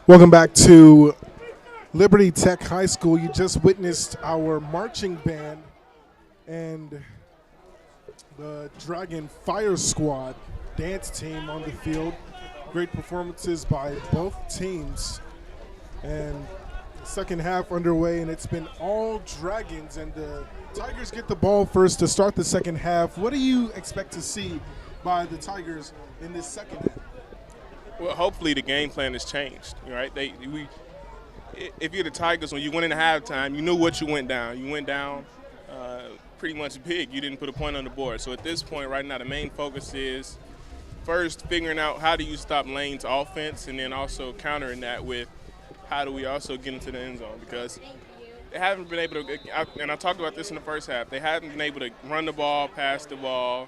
Welcome back to Liberty Tech High School. You just witnessed our marching band and the Dragon Fire Squad dance team on the field. Great performances by both teams. And second half underway, and it's been all Dragons, and the Tigers get the ball first to start the second half. What do you expect to see by the Tigers in this second half? Well, hopefully the game plan has changed, right? If you're the Tigers, when you went into halftime, you knew what you went down. You went down pretty much big. You didn't put a point on the board. So at this point right now, the main focus is first figuring out how do you stop Lane's offense, and then also countering that with how do we also get into the end zone, because they haven't been able to, and I talked about this in the first half, they haven't been able to run the ball, pass the ball.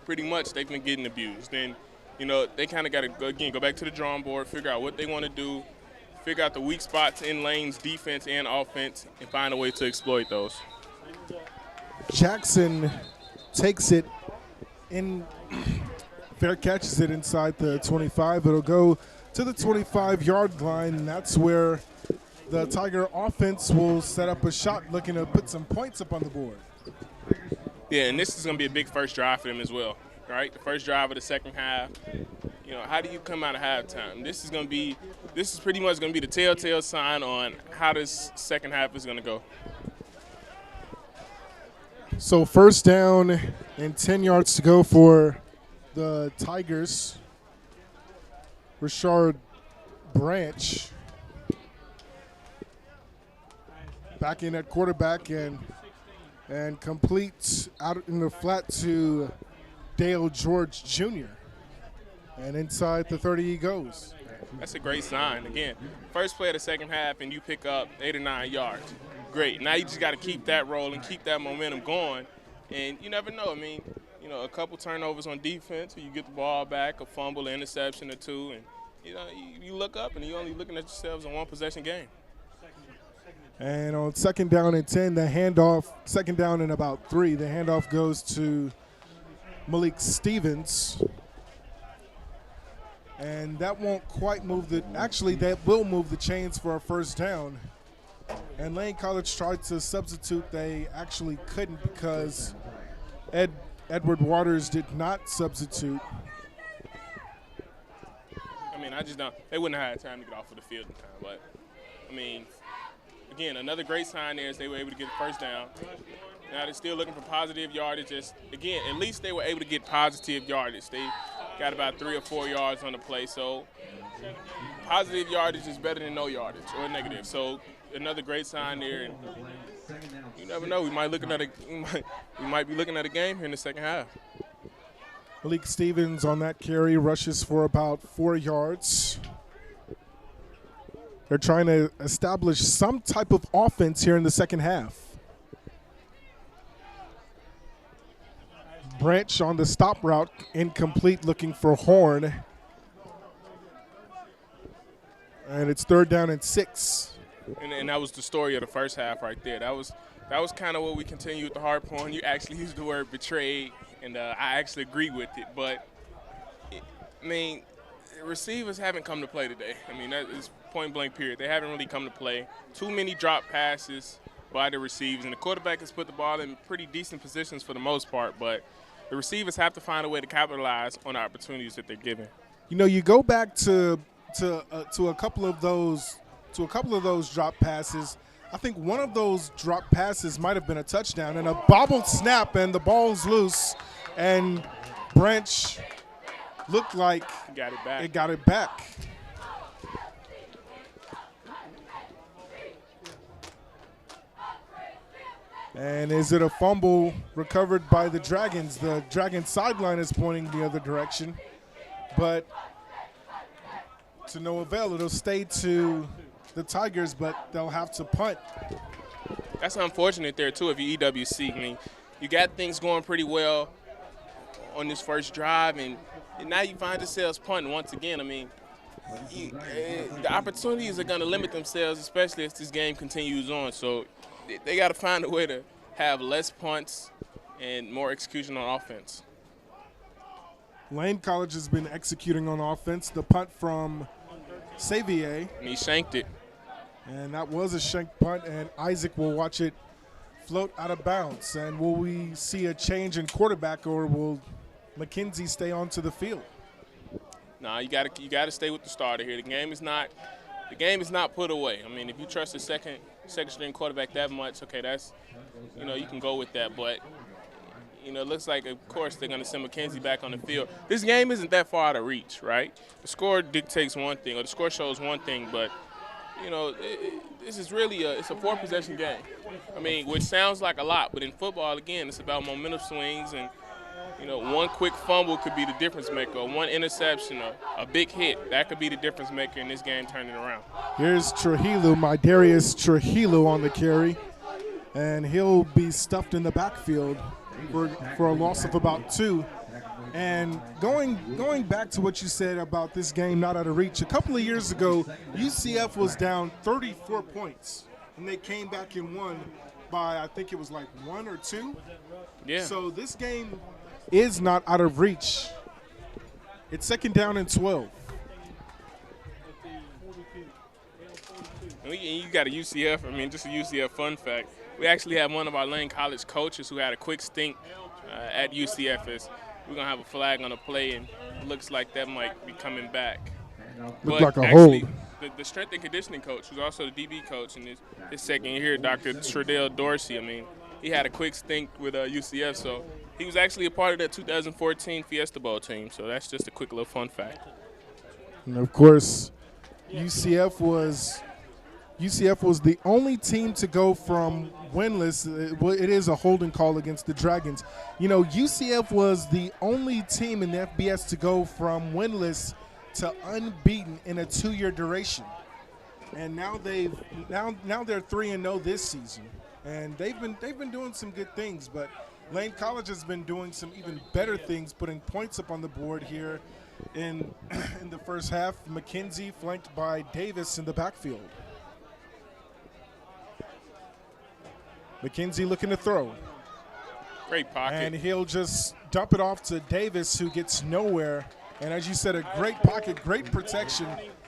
Pretty much they've been getting abused. And they kind of got to, again, go back to the drawing board, figure out what they want to do, figure out the weak spots in Lane's defense and offense, and find a way to exploit those. Jackson takes it in, fair catches it inside the 25. It'll go to the 25-yard line, and that's where the Tiger offense will set up a shot, looking to put some points up on the board. Yeah, and this is going to be a big first drive for them as well. Right, the first drive of the second half. How do you come out of halftime? This is pretty much going to be the telltale sign on how this second half is going to go. So first down and 10 yards to go for the Tigers. Rashard Branch back in at quarterback and complete out in the flat to Dale George Jr. And inside the 30 he goes. That's a great sign. Again, first play of the second half and you pick up 8 or 9 yards. Great. Now you just got to keep that rolling, keep that momentum going. And you never know. A couple turnovers on defense, you get the ball back, a fumble, an interception or two, and you look up and you're only looking at yourselves in one possession game. And on second down and 10, the handoff, second down and about 3, the handoff goes to Malik Stevens, and that won't quite move that will move the chains for a first down. And Lane College tried to substitute. They actually couldn't because Edward Waters did not substitute. I just don't. They wouldn't have had time to get off of the field in time. But again, another great sign there is they were able to get the first down. Now they're still looking for positive yardage. Again, at least they were able to get positive yardage. They got about 3 or 4 yards on the play. So positive yardage is better than no yardage or negative. So another great sign there. And you never know. We might be looking at a game here in the second half. Malik Stevens on that carry rushes for about 4 yards. They're trying to establish some type of offense here in the second half. Branch on the stop route, incomplete, looking for Horn. And it's third down and 6. And that was the story of the first half right there. That was kind of what we continue with the hard point. You actually used the word betrayed, and I actually agree with it. But, receivers haven't come to play today. That is point-blank period. They haven't really come to play. Too many drop passes by the receivers, and the quarterback has put the ball in pretty decent positions for the most part, but the receivers have to find a way to capitalize on the opportunities that they're given. You go back to a couple of those drop passes. I think one of those drop passes might have been a touchdown, and a bobbled snap, and the ball's loose, and Branch looked like it got it back. And is it a fumble recovered by the Dragons? The Dragons sideline is pointing the other direction, but to no avail. It'll stay to the Tigers, but they'll have to punt. That's unfortunate there, too, if you're EWC. You got things going pretty well on this first drive, and now you find yourselves punting once again. The opportunities are going to limit themselves, especially as this game continues on. So they got to find a way to have less punts and more execution on offense. Lane College has been executing on offense. The punt from Xavier. And he shanked it. And that was a shank punt, and Isaac will watch it float out of bounds. And will we see a change in quarterback, or will McKenzie stay onto the field? Nah, you gotta stay with the starter here. The game is not put away. I mean, if you trust the second string quarterback that much, okay, that's, you can go with that. But it looks like, of course, they're going to send McKenzie back on the field. This game isn't that far out of reach, right? The score dictates one thing, or the score shows one thing, but this is really it's a 4-possession game. I mean, which sounds like a lot, but in football, again, it's about momentum swings, and one quick fumble could be the difference maker, or one interception, or a big hit. That could be the difference maker in this game turning around. Here's Trujillo, Darius Trujillo on the carry, and he'll be stuffed in the backfield for a loss of about 2. And going back to what you said about this game not out of reach, a couple of years ago, UCF was down 34 points, and they came back and won by, I think it was like 1 or 2. Yeah. So this game is not out of reach. It's 2nd down and 12. And you got a UCF, just a UCF fun fact. We actually have one of our Lane College coaches who had a quick stint at UCF. We're going to have a flag on the play, and it looks like that might be coming back. Looks like a hold. The strength and conditioning coach, who's also the DB coach in his second year here, Dr. Tredell Dorsey, he had a quick stint with UCF, so he was actually a part of that 2014 Fiesta Bowl team. So that's just a quick little fun fact. And, of course, UCF was the only team to go from winless. It is a holding call against the Dragons. UCF was the only team in the FBS to go from winless to unbeaten in a 2-year duration. And now they're 3-0 this season. And they've been doing some good things, but Lane College has been doing some even better things, putting points up on the board here in the first half. McKenzie flanked by Davis in the backfield. McKenzie looking to throw. Great pocket. And he'll just dump it off to Davis, who gets nowhere. And as you said, a great pocket, great protection,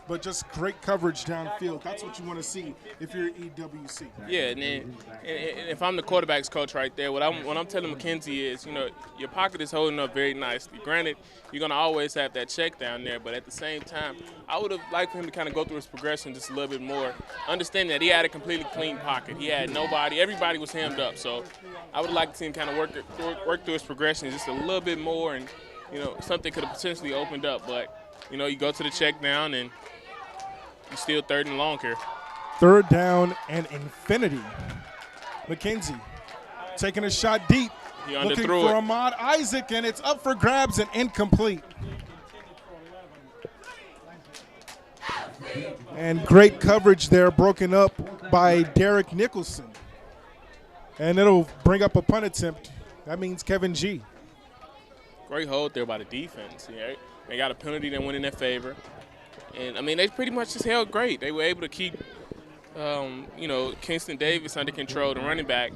but just great coverage downfield. That's what you want to see if you're EWC. Yeah, and if I'm the quarterback's coach right there, what I'm telling McKenzie is, your pocket is holding up very nicely. Granted, you're going to always have that check down there, but at the same time, I would have liked for him to kind of go through his progression just a little bit more, understanding that he had a completely clean pocket. He had nobody. Everybody was hemmed up. So I would like to see him kind of work through his progression just a little bit more, and, something could have potentially opened up. But, you go to the check down, and you're still 3rd and long here. 3rd down and infinity. McKenzie taking a shot deep. He looking underthrew for it. Ahmad Isaac, and it's up for grabs and incomplete. And great coverage there, broken up by Derek Nicholson. And it'll bring up a punt attempt. That means Kevin G. Great hold there by the defense. Yeah, they got a penalty that went in their favor. And, they pretty much just held great. They were able to keep, Kingston Davis under control, the running back,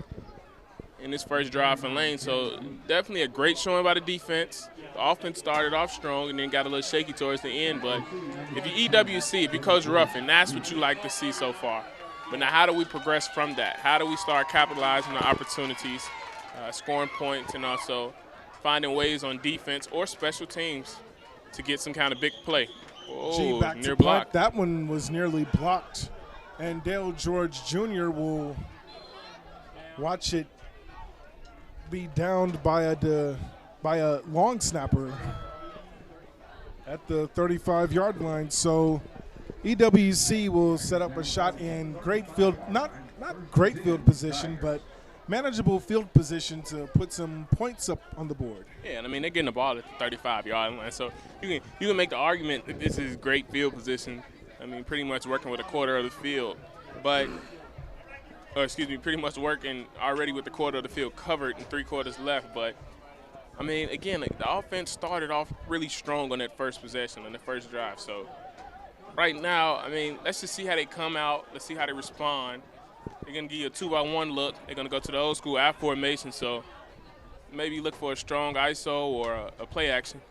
in this first drive from Lane. So definitely a great showing by the defense. The offense started off strong and then got a little shaky towards the end. But if you EWC, if you coach Ruffin, that's what you like to see so far. But now how do we progress from that? How do we start capitalizing on opportunities, scoring points, and also finding ways on defense or special teams to get some kind of big play? Oh, back near to block. punt. That one was nearly blocked. And Dale George Jr. will watch it be downed by a long snapper at the 35-yard line. So EWC will set up a shot in great field, not great field position, but manageable field position to put some points up on the board. Yeah, and they're getting the ball at the 35-yard line, so you can make the argument that this is great field position. Pretty much working with a quarter of the field, pretty much working already with the quarter of the field covered and 3/4 left. But again, the offense started off really strong on that first possession, on the first drive. So right now, let's just see how they come out. Let's see how they respond. They're going to give you a 2-by-1 look. They're going to go to the old school I formation, so maybe look for a strong ISO or a play action.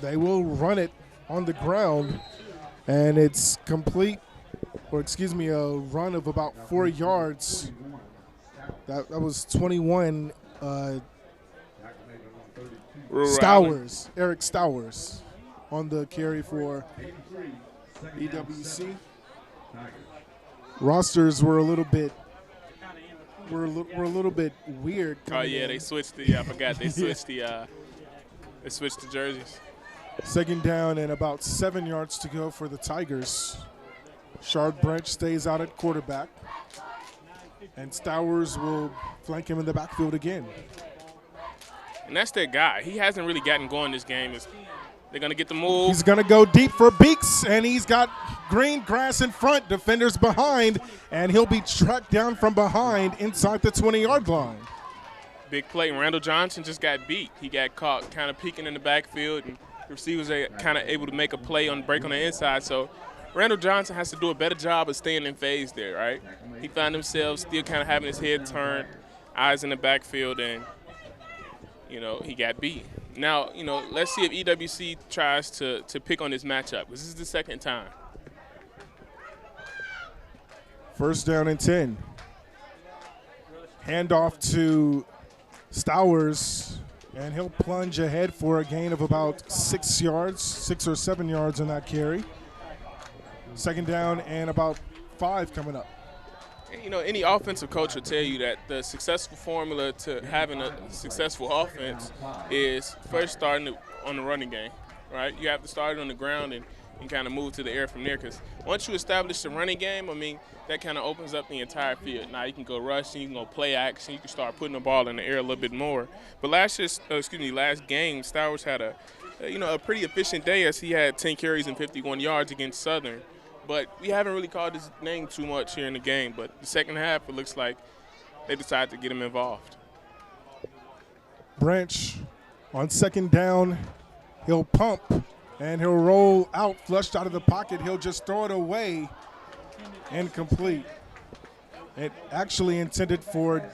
They will run it on the ground. And it's complete, or excuse me, a run of about 4 yards. That was 21. Stowers, Eric Stowers, on the carry for EWC. Rosters were a little bit weird. Oh yeah, they switched the. I forgot they switched the. They switched the jerseys. Second down and about 7 yards to go for the Tigers. Shard Branch stays out at quarterback, and Stowers will flank him in the backfield again. And that's their guy. He hasn't really gotten going this game. They're going to get the move. He's going to go deep for Beeks, and he's got green grass in front, defenders behind, and he'll be tracked down from behind inside the 20-yard line. Big play. Randall Johnson just got beat. He got caught kind of peeking in the backfield, and the receivers are kind of able to make a play on break on the inside. So Randall Johnson has to do a better job of staying in phase there, right? He found himself still kind of having his head turned, eyes in the backfield, and he got beat. Now, let's see if EWC tries to pick on this matchup. This is the second time. First down and 10. Handoff to Stowers, and he'll plunge ahead for a gain of about 6 or 7 yards on that carry. Second down and about 5 coming up. Any offensive coach will tell you that the successful formula to having a successful offense is first starting on the running game, right? You have to start it on the ground and kind of move to the air from there, because once you establish the running game, that kind of opens up the entire field. Now you can go rushing, you can go play action, you can start putting the ball in the air a little bit more. But last game, Stowers had a pretty efficient day, as he had 10 carries and 51 yards against Southern. But we haven't really called his name too much here in the game. But the second half, it looks like they decided to get him involved. Branch on second down, he'll pump, and he'll roll out, flushed out of the pocket. He'll just throw it away, incomplete. It actually intended for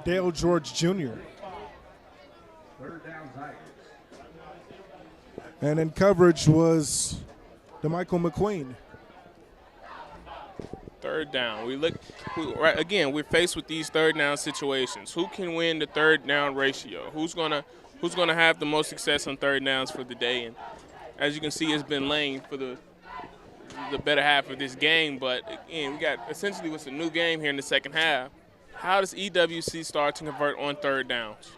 Dale George Jr. And in coverage was DeMichael McQueen. Third down. We're faced with these third down situations. Who can win the third down ratio? Who's gonna have the most success on third downs for the day? And as you can see, it's been Lane for the better half of this game. But again, we got essentially what's a new game here in the second half. How does EWC start to convert on third downs?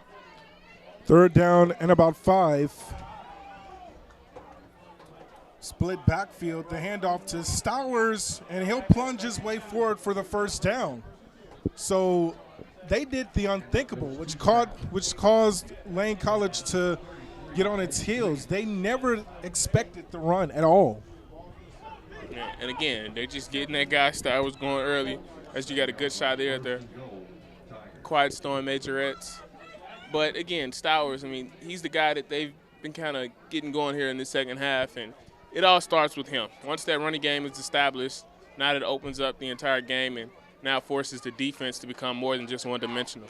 Third down and about 5. Split backfield, the handoff to Stowers, and he'll plunge his way forward for the first down. So they did the unthinkable, which caused Lane College to get on its heels. They never expected the run at all. Yeah, and again, they're just getting that guy Stowers going early, as you got a good shot there at their Quiet Storm majorettes. But again, Stowers, he's the guy that they've been kind of getting going here in the second half, and it all starts with him. Once that running game is established, now it opens up the entire game and now forces the defense to become more than just one-dimensional.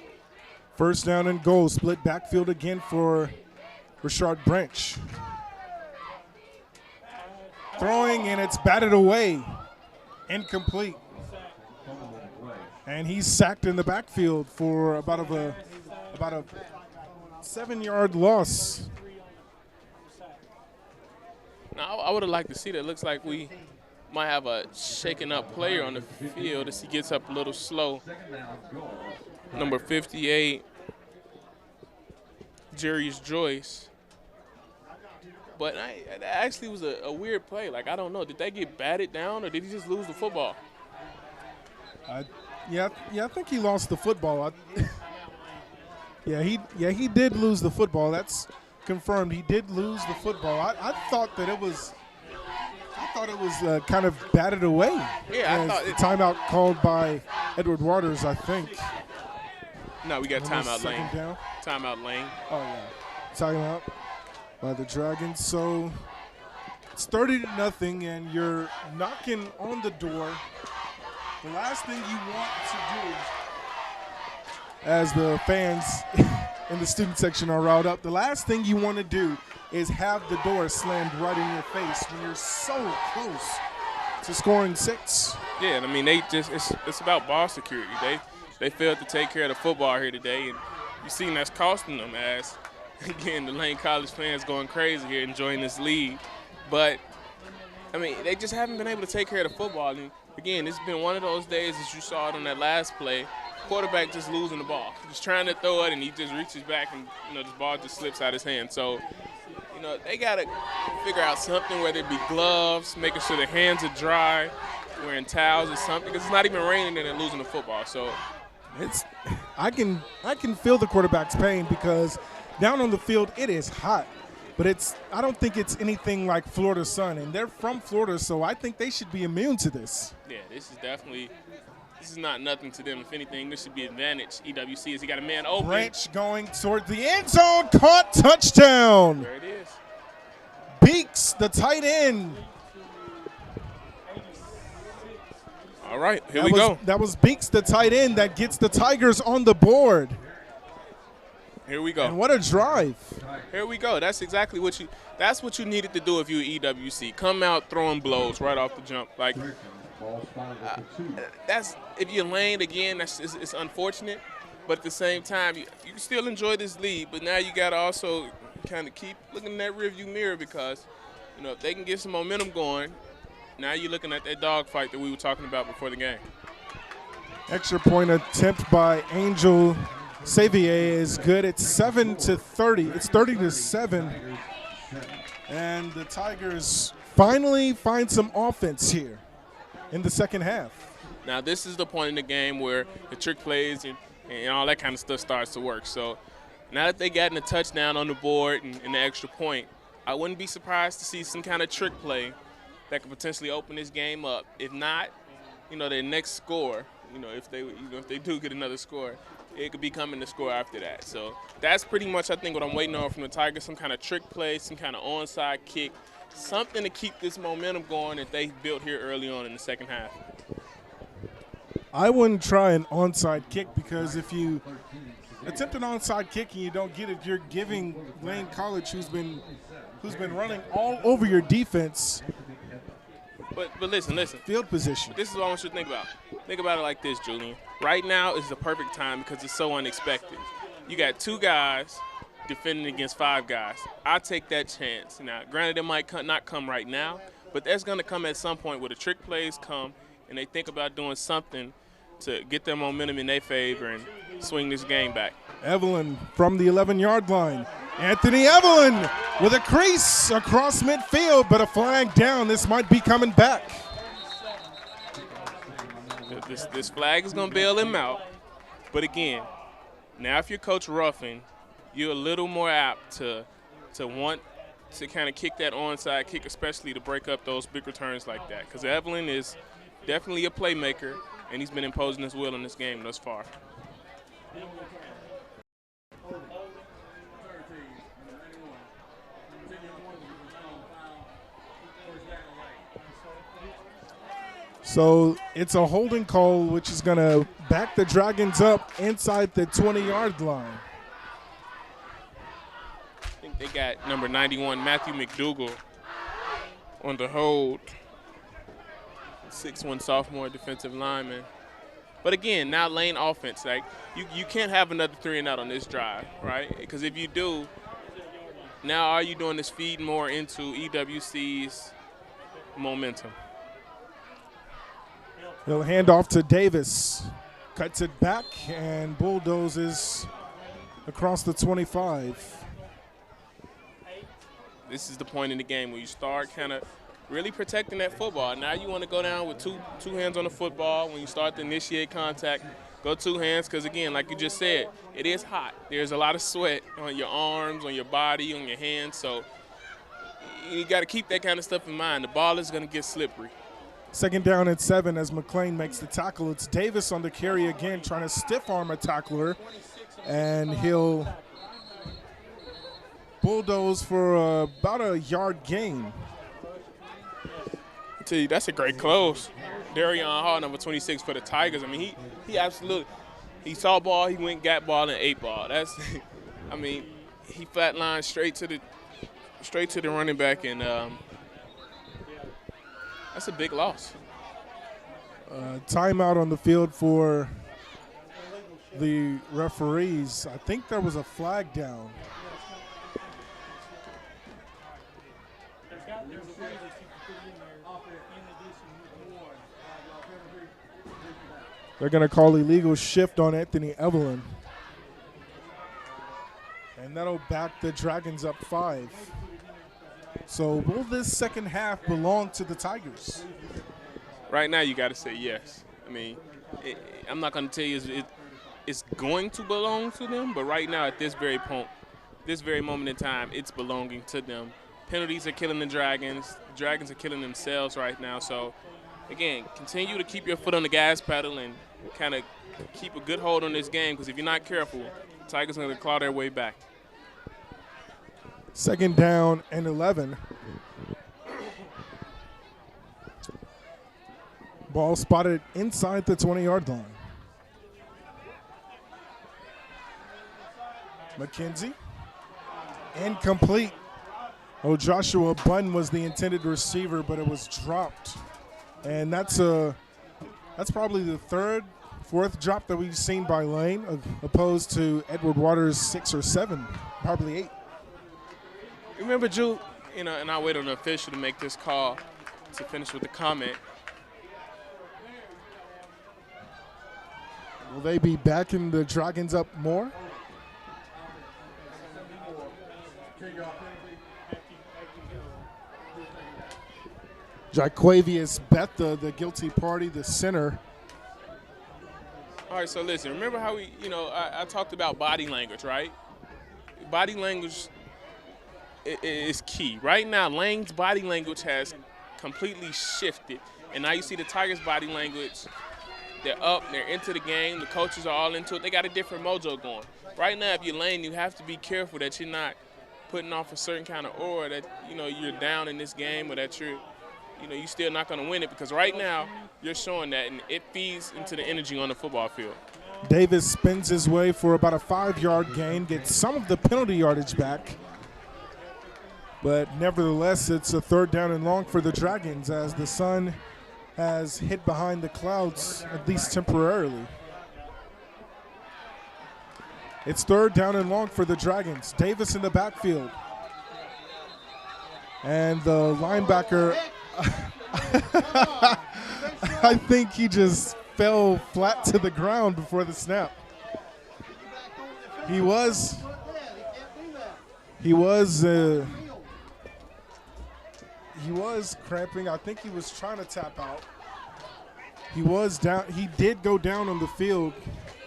First down and goal, split backfield again for Rashard Branch. Throwing, and it's batted away. Incomplete. And he's sacked in the backfield for about a 7-yard loss. Now, I would have liked to see that. It looks like we might have a shaken up player on the field as he gets up a little slow. Number 58, Jarius Joyce. But it actually was a weird play. I don't know. Did they get batted down, or did he just lose the football? Yeah, I think he lost the football. He did lose the football. That's confirmed. He did lose the football. I thought it was kind of batted away. Yeah, I thought the timeout called by Edward Waters, I think. No, we got timeout Lane. Down. Timeout Lane. Oh yeah, timeout by the Dragons. So it's 30-0, and you're knocking on the door. The last thing you want to do, as the fans in the student section are riled up, the last thing you want to do is have the door slammed right in your face when you're so close to scoring 6. Yeah, I mean, it's about ball security. They failed to take care of the football here today, and you seen that's costing them. As again, the Lane College fans going crazy here, enjoying this lead, but I mean, they just haven't been able to take care of the football. And again, it's been one of those days, as you saw it on that last play, quarterback just losing the ball, just trying to throw it, and he just reaches back, and this ball just slips out his hand. So, they got to figure out something, whether it be gloves, making sure their hands are dry, wearing towels or something, because it's not even raining and they're losing the football. So, I can feel the quarterback's pain because down on the field it is hot. But I don't think it's anything like Florida sun, and they're from Florida, so I think they should be immune to this. Yeah, this is not nothing to them. If anything, this should be advantage. EWC as he got a man open. Branch going toward the end zone, caught, touchdown. There it is. Beeks, the tight end. All right, here we go. That was Beeks, the tight end, that gets the Tigers on the board. Here we go. And what a drive. Here we go. That's exactly what you needed to do if you were EWC. Come out throwing blows right off the jump. Like that's if you're Lane again, it's unfortunate, but at the same time you can still enjoy this lead, but now you got to also kind of keep looking in that rearview mirror because if they can get some momentum going, now you're looking at that dogfight that we were talking about before the game. Extra point attempt by Angel Xavier is good. It's 7-30. It's 30-7. And the Tigers finally find some offense here in the second half. Now this is the point in the game where the trick plays and all that kind of stuff starts to work. So now that they gotten a touchdown on the board and the extra point, I wouldn't be surprised to see some kind of trick play that could potentially open this game up. If not, their next score, if they do get another score, it could be coming to score after that. So that's pretty much, I think, what I'm waiting on from the Tigers, some kind of trick play, some kind of onside kick, something to keep this momentum going that they built here early on in the second half. I wouldn't try an onside kick because if you attempt an onside kick and you don't get it, you're giving Lane College, who's been running all over your defense. But listen. Field position. This is what I want you to think about. Think about it like this, Julian. Right now is the perfect time because it's so unexpected. You got 2 guys defending against 5 guys. I take that chance. Now, granted, it might not come right now, but that's going to come at some point where the trick plays come and they think about doing something to get their momentum in their favor and swing this game back. Evelyn from the 11-yard line. Anthony Evelyn with a crease across midfield, but a flag down. This might be coming back. This flag is going to bail him out. But again, now if you're Coach Ruffin, you're a little more apt to want to kind of kick that onside kick, especially to break up those big returns like that. Because Evelyn is definitely a playmaker, and he's been imposing his will in this game thus far. So it's a holding call, which is going to back the Dragons up inside the 20-yard line. I think they got number 91, Matthew McDougal, on the hold. 6'1" sophomore defensive lineman. But again, now Lane offense, like you can't have another 3 and out on this drive, right? Because if you do, now all you're doing is feed more into EWC's momentum. He'll hand off to Davis. Cuts it back and bulldozes across the 25. This is the point in the game where you start kind of really protecting that football. Now you want to go down with two hands on the football. When you start to initiate contact, go 2 hands because, again, like you just said, it is hot. There's a lot of sweat on your arms, on your body, on your hands. So you got to keep that kind of stuff in mind. The ball is going to get slippery. 2nd down and 7 as McLean makes the tackle. It's Davis on the carry again, trying to stiff arm a tackler, and he'll bulldoze for about a yard gain. I tell you, that's a great close. Darion Hall, number 26 for the Tigers. I mean, he absolutely, he saw ball, he went, got ball, and 8 ball. That's, I mean, he flatlined straight to the running back, and That's a big loss. Timeout on the field for the referees. I think there was a flag down. They're going to call illegal shift on Anthony Evelyn. And that'll back the Dragons up 5. So will this second half belong to the Tigers? Right now, you got to say yes. I mean, I'm not going to tell you it's going to belong to them, but right now at this very moment in time, it's belonging to them. Penalties are killing the Dragons. The Dragons are killing themselves right now. So, again, continue to keep your foot on the gas pedal and kind of keep a good hold on this game, because if you're not careful, the Tigers are going to claw their way back. Second down and 11. Ball spotted inside the 20-yard line. McKenzie. Incomplete. Oh, Joshua Bunn was the intended receiver, but it was dropped. And that's probably the fourth drop that we've seen by Lane, opposed to Edward Waters' 6 or 7, probably 8. Remember, Jude, and I'll wait on the official to make this call to finish with the comment. Will they be backing the Dragons up more? Jaquavius Betha, the guilty party, the center. All right, so listen, remember how I talked about body language, right? Body language is key. Right now, Lane's body language has completely shifted, and now you see the Tigers' body language. They're up, they're into the game, the coaches are all into it. They got a different mojo going. Right now, if you're Lane, you have to be careful that you're not putting off a certain kind of aura that, you're down in this game, or that you're still not going to win it, because right now you're showing that, and it feeds into the energy on the football field. Davis spins his way for about a 5-yard gain, gets some of the penalty yardage back. But nevertheless, it's a third down and long for the Dragons, as the sun has hid behind the clouds, at least temporarily. It's third down and long for the Dragons. Davis in the backfield. And the linebacker, I think he just fell flat to the ground before the snap. He was cramping. I think he was trying to tap out. He was down. He did go down on the field,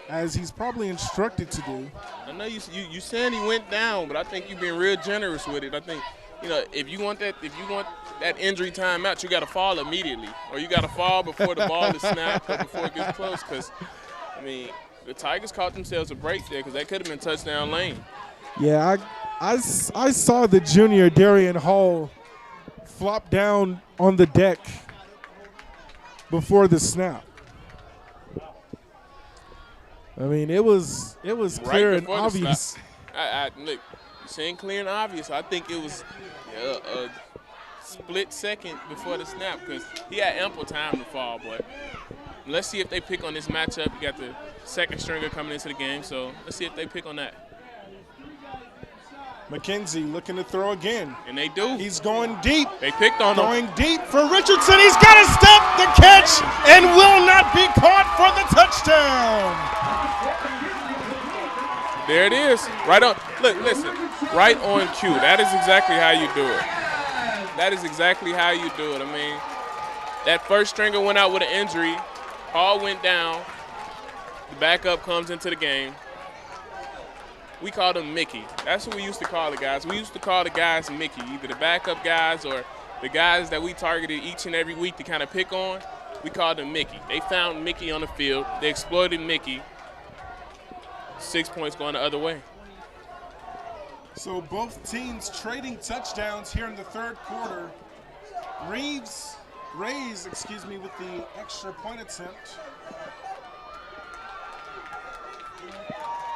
as he's probably instructed to do. I know you saying he went down, but I think you've been real generous with it. I think, if you want that injury time out, you got to fall immediately, or you got to fall before the ball is snapped or before it gets close. Because, the Tigers caught themselves a break there, because that could have been touchdown Lane. Yeah, I saw the junior Darian Hall flop down on the deck before the snap. It was clear and obvious. Look, you're saying clear and obvious. I think it was a split second before the snap, because he had ample time to fall. But let's see if they pick on this matchup. You got the second stringer coming into the game, so let's see if they pick on that. McKenzie looking to throw again. And they do. He's going deep. They picked on him. Going deep for Richardson. He's got to stop the catch and will not be caught for the touchdown. There it is. Right on. Look, listen. Right on cue. That is exactly how you do it. That is exactly how you do it. That first stringer went out with an injury. Hall went down. The backup comes into the game. We called him Mickey. That's what we used to call the guys. We used to call the guys Mickey, either the backup guys or the guys that we targeted each and every week to kind of pick on. We called them Mickey. They found Mickey on the field. They exploited Mickey. 6 points going the other way. So both teams trading touchdowns here in the third quarter. Rays, with the extra point attempt.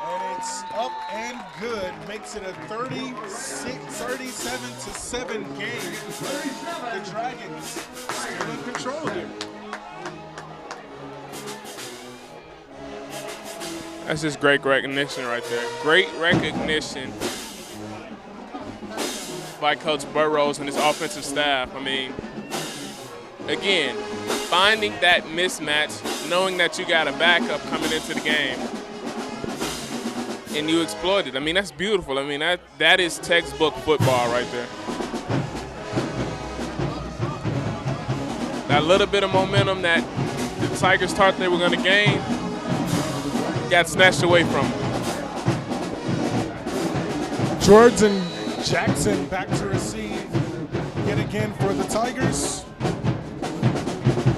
And it's up and good. Makes it a 37-7 game. The Dragons still in control here. That's just great recognition right there. Great recognition by Coach Burrows and his offensive staff. I mean, again, finding that mismatch, knowing that you got a backup coming into the game, and you exploit it. I mean, that's beautiful. I mean, that is textbook football right there. That little bit of momentum that the Tigers thought they were going to gain got snatched away from them. George and Jackson back to receive yet again for the Tigers.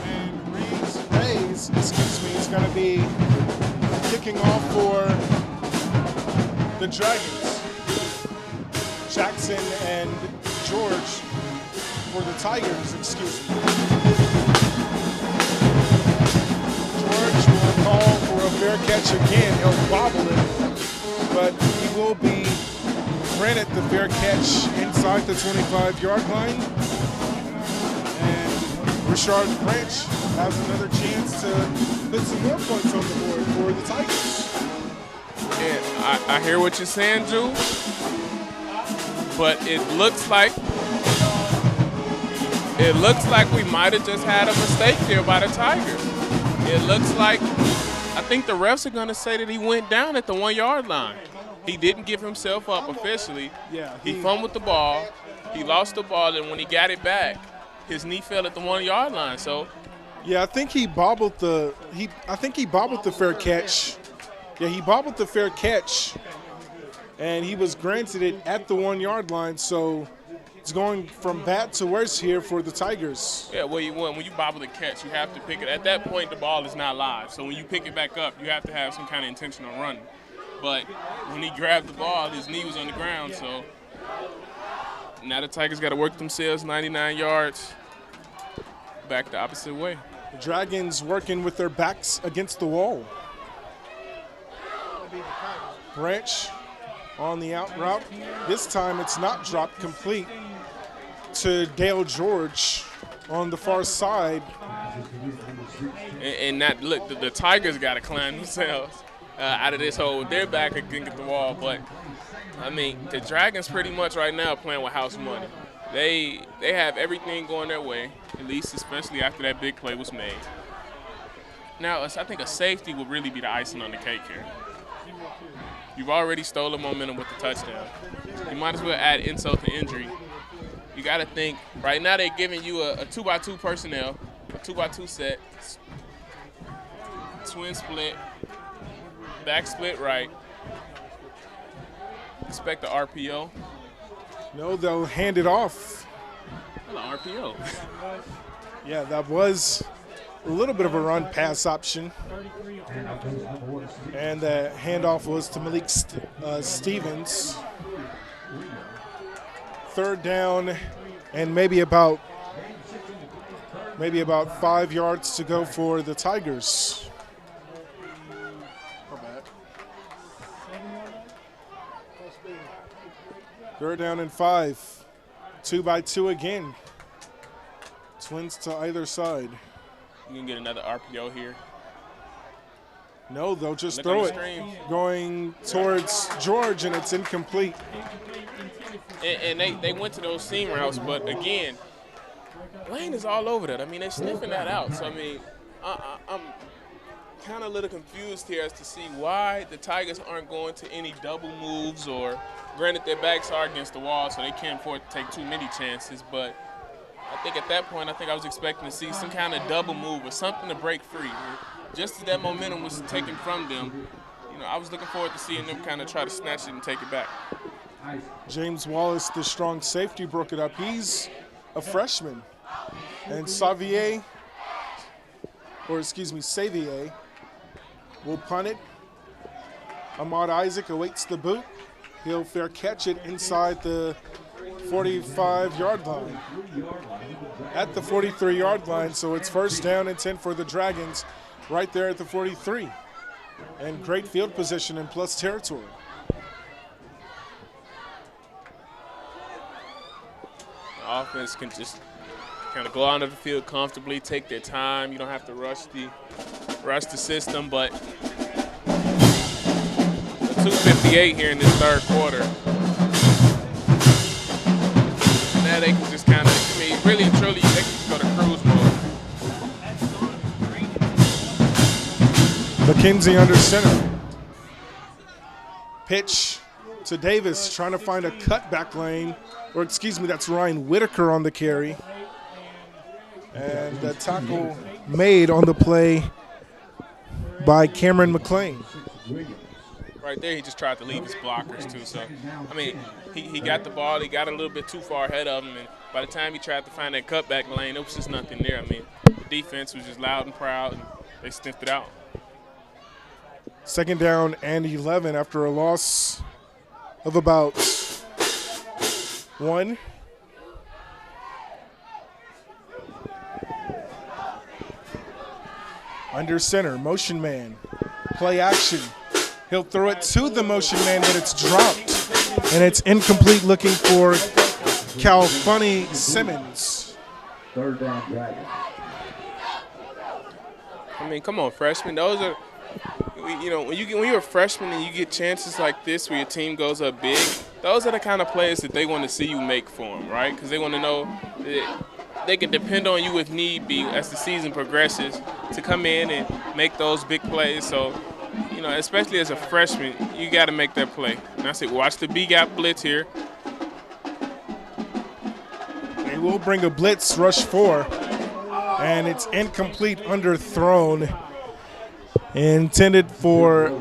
And Reeves is going to be kicking off for the Dragons. Jackson and George for the Tigers, George will call for a fair catch again. He'll bobble it, but he will be granted the fair catch inside the 25-yard line. And Rashard Branch has another chance to put some more points on the board for the Tigers. Yeah, I hear what you're saying, Drew, but it looks like we might have just had a mistake there by the Tigers. It looks like, I think the refs are going to say that he went down at the 1-yard line. He didn't give himself up officially. Yeah, he fumbled the ball. He lost the ball, and when he got it back, his knee fell at the 1-yard line. So, yeah, I think he bobbled the fair catch. Yeah, he bobbled the fair catch, and he was granted it at the 1-yard line. So it's going from bad to worse here for the Tigers. Yeah, when you bobble the catch, you have to pick it. At that point, the ball is not live. So when you pick it back up, you have to have some kind of intentional running. But when he grabbed the ball, his knee was on the ground. So now the Tigers got to work themselves 99 yards back the opposite way. The Dragons working with their backs against the wall. Branch on the out route. This time it's not dropped complete to Dale George on the far side. And that, look, the Tigers got to climb themselves out of this hole. They're back against the wall, but I mean, the Dragons pretty much right now playing with house money. They have everything going their way, at least especially after that big play was made. Now, I think a safety would really be the icing on the cake here. You've already stolen momentum with the touchdown. You might as well add insult to injury. You got to think, right now they're giving you a 2x2 personnel, a 2x2 set, twin split, back split right. Expect the RPO. No, they'll hand it off. Well, the RPO. Yeah, that was a little bit of a run pass option. And the handoff was to Malik Stevens. Third down and maybe about 5 yards to go for the Tigers. Third down and 5. 2x2 again. Twins to either side. You can get another RPO here. No, they'll just throw it. Going towards George, and it's incomplete. And they went to those seam routes, but again, Lane is all over that. I mean, they're sniffing that out. So, I mean, I'm kind of a little confused here as to see why the Tigers aren't going to any double moves, or granted their backs are against the wall, so they can't afford to take too many chances. But I think at that point, I was expecting to see some kind of double move or something to break free. Just as that momentum was taken from them, I was looking forward to seeing them kind of try to snatch it and take it back. James Wallace, the strong safety, broke it up. He's a freshman. And Savier will punt it. Ahmad Isaac awaits the boot. He'll fair catch it inside the 45-yard line. At the 43-yard line, so it's first down and 10 for the Dragons right there at the 43. And great field position in plus territory. The offense can just kind of go out of the field comfortably, take their time. You don't have to rush the system, but 2:58 here in this third quarter. Now they can just kind of, really and truly, they can just go to cruise mode. McKenzie under center. Pitch to Davis, trying to find a cutback lane. Or excuse me, that's Ryan Whitaker on the carry. And the tackle made on the play by Cameron McLean. Right there, he just tried to leave his blockers too. So, he got the ball, he got a little bit too far ahead of him, and by the time he tried to find that cutback lane, there was just nothing there. The defense was just loud and proud, and they sniffed it out. Second down and 11 after a loss of about 1. Under center, motion man, play action. He'll throw it to the motion man, but it's dropped. And it's incomplete, looking for Calfunny Simmons. Third down, Dragon. Come on, freshmen. Those are, when you're a freshman and you get chances like this where your team goes up big, those are the kind of plays that they want to see you make for them, right? Because they want to know that they can depend on you if need be as the season progresses to come in and make those big plays. So, especially as a freshman, you got to make that play. And I say, watch the B-gap blitz here. They will bring a blitz, rush 4, and it's incomplete, underthrown, intended for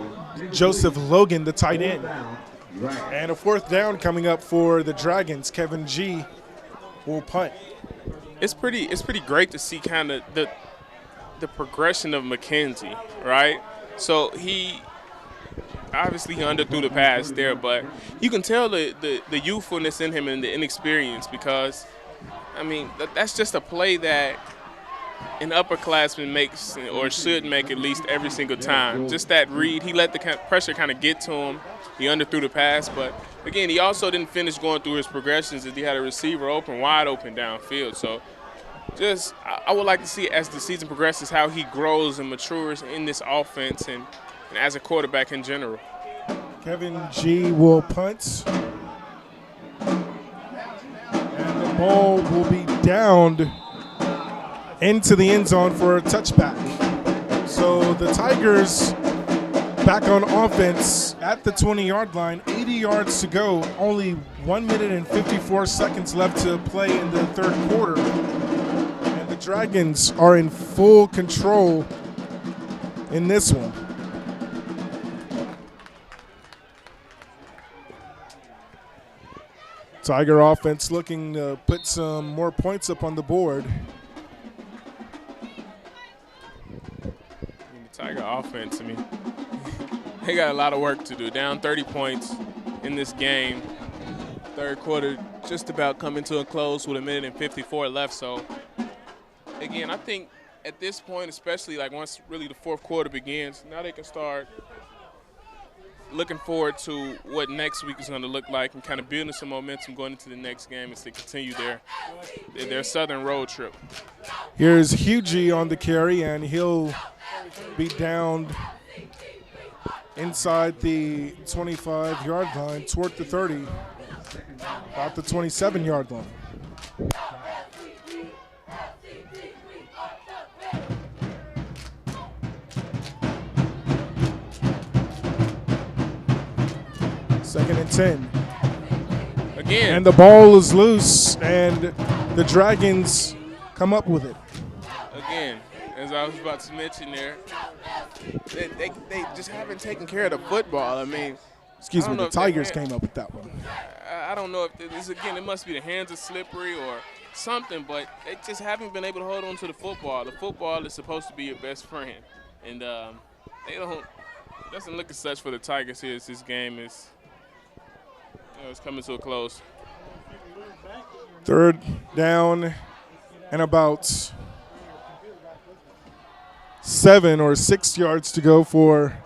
Joseph Logan, the tight end. And a fourth down coming up for the Dragons. Kevin G will punt. It's pretty great to see kind of the progression of McKenzie, right? So he underthrew the pass there, but you can tell the youthfulness in him and the inexperience because, that's just a play that an upperclassman makes or should make at least every single time. Just that read, he let the pressure kind of get to him. He underthrew the pass, but again, he also didn't finish going through his progressions as he had a receiver wide open downfield. So I would like to see as the season progresses how he grows and matures in this offense and as a quarterback in general. Kevin G will punt. And the ball will be downed into the end zone for a touchback. So the Tigers back on offense at the 20-yard line, 80 yards to go, only 1 minute and 54 seconds left to play in the third quarter. And the Dragons are in full control in this one. Tiger offense looking to put some more points up on the board. The Tiger offense, they got a lot of work to do. Down 30 points in this game. Third quarter just about coming to a close with 1 minute and 54 left. So, again, I think at this point, especially once really the fourth quarter begins, now they can start looking forward to what next week is going to look like and kind of building some momentum going into the next game as they continue their southern road trip. Here's Hughie on the carry, and he'll be downed inside the 25-yard line toward the 30, about the 27-yard line. Second and 10. Again. And the ball is loose, and the Dragons come up with it. Again, as I was about to mention there, they just haven't taken care of the football. Excuse me, the Tigers came up with that one. I don't know if this, again, it must be the hands are slippery or something, but they just haven't been able to hold on to the football. The football is supposed to be your best friend, and they don't. It doesn't look as such for the Tigers here as this game is. It's coming to a close. Third down and about 7 or 6 yards to go for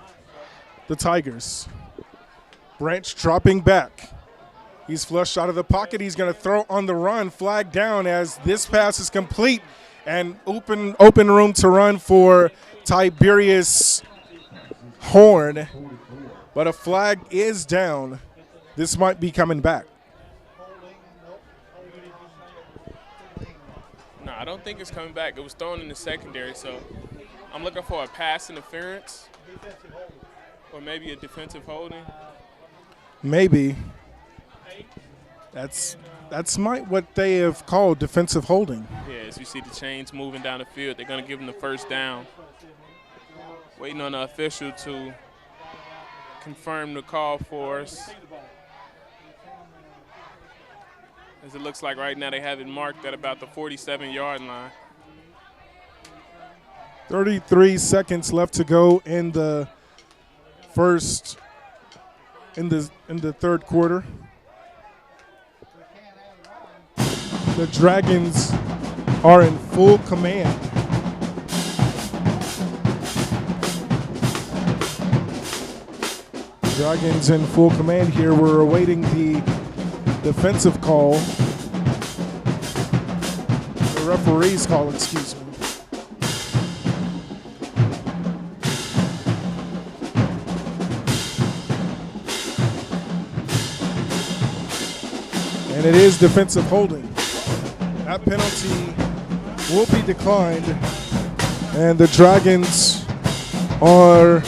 the Tigers. Branch dropping back. He's flushed out of the pocket. He's going to throw on the run. Flag down as this pass is complete. And open room to run for Tiberius Horn. But a flag is down. This might be coming back. No, I don't think it's coming back. It was thrown in the secondary, so I'm looking for a pass interference or maybe a defensive holding. Maybe. That's what they have called defensive holding. Yeah, as you see the chains moving down the field, they're going to give them the first down. Waiting on the official to confirm the call for us. As it looks like right now they have it marked at about the 47-yard line. 33 seconds left to go in the third quarter. The Dragons are in full command. Dragons in full command here. We're awaiting the defensive call. The referee's call, excuse me. And it is defensive holding. That penalty will be declined. And the Dragons are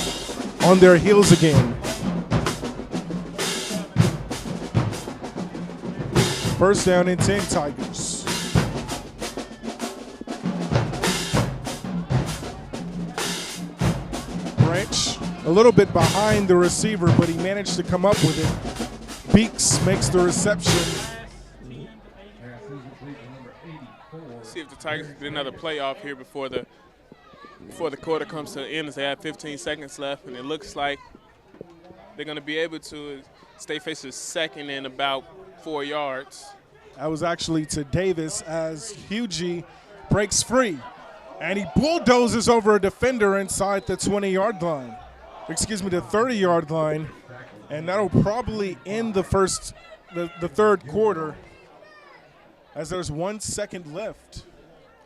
on their heels again. First down and 10, Tigers. Branch a little bit behind the receiver, but he managed to come up with it. Beeks makes the reception. See if the Tigers can get another playoff here before the quarter comes to an end, as they have 15 seconds left, and it looks like they're going to be able to stay facing second and about 4 yards. That was actually to Davis as Hugie breaks free. And he bulldozes over a defender inside the 20-yard line. Excuse me, the 30-yard line. And that'll probably end the third quarter as there's 1 second left.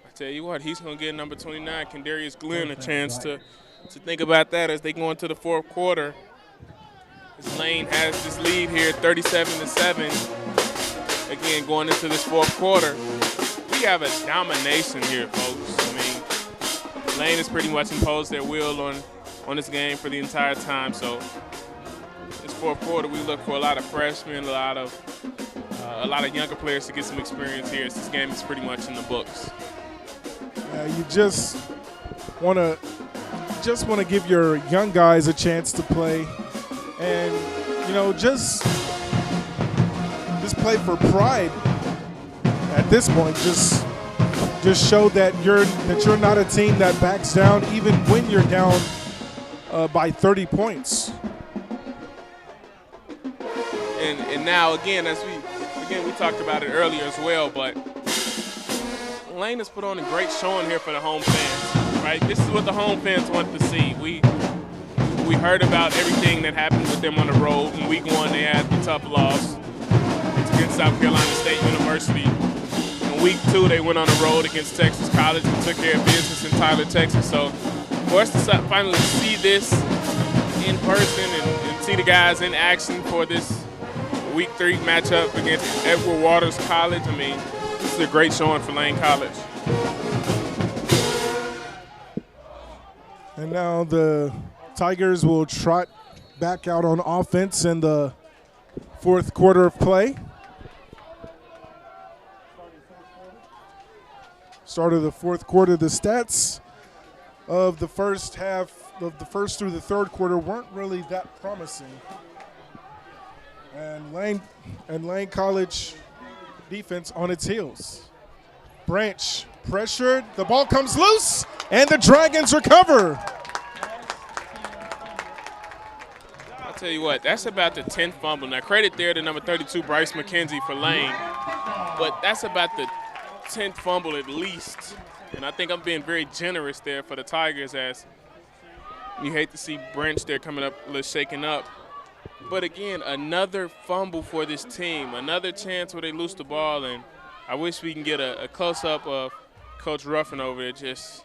I tell you what, he's going to get number 29, Kendarius Glenn, a chance to think about that as they go into the fourth quarter. As Lane has this lead here, 37-7. Again, going into this fourth quarter. We have a domination here, folks. I mean, Lane has pretty much imposed their will on this game for the entire time. So this fourth quarter, we look for a lot of freshmen, a lot of younger players to get some experience here. This game is pretty much in the books. You just want to give your young guys a chance to play, and just play for pride. At this point, just show that you're not a team that backs down, even when you're down by 30 points. And now again, we talked about it earlier as well, but Lane has put on a great showing here for the home fans, right? This is what the home fans want to see. We heard about everything that happened with them on the road. In week one, they had the tough loss against South Carolina State University. In week two, they went on the road against Texas College and took care of business in Tyler, Texas. So for us to finally see this in person and see the guys in action for this week 3 matchup against Edward Waters College, I mean, this is a great showing for Lane College. And now the Tigers will trot back out on offense in the fourth quarter of play. Start of the fourth quarter, the stats of the first half, of the first through the third quarter, weren't really that promising. And Lane College defense on its heels. Branch pressured, the ball comes loose, and the Dragons recover. I'll tell you what, that's about the 10th fumble. Now, credit there to number 32, Bryce McKenzie, for Lane, but that's about the 10th fumble at least. And I think I'm being very generous there for the Tigers, as You hate to see Branch there coming up a little shaken up. But again, another fumble for this team, another chance where they lose the ball, and I wish we can get a close-up of Coach Ruffin over there, just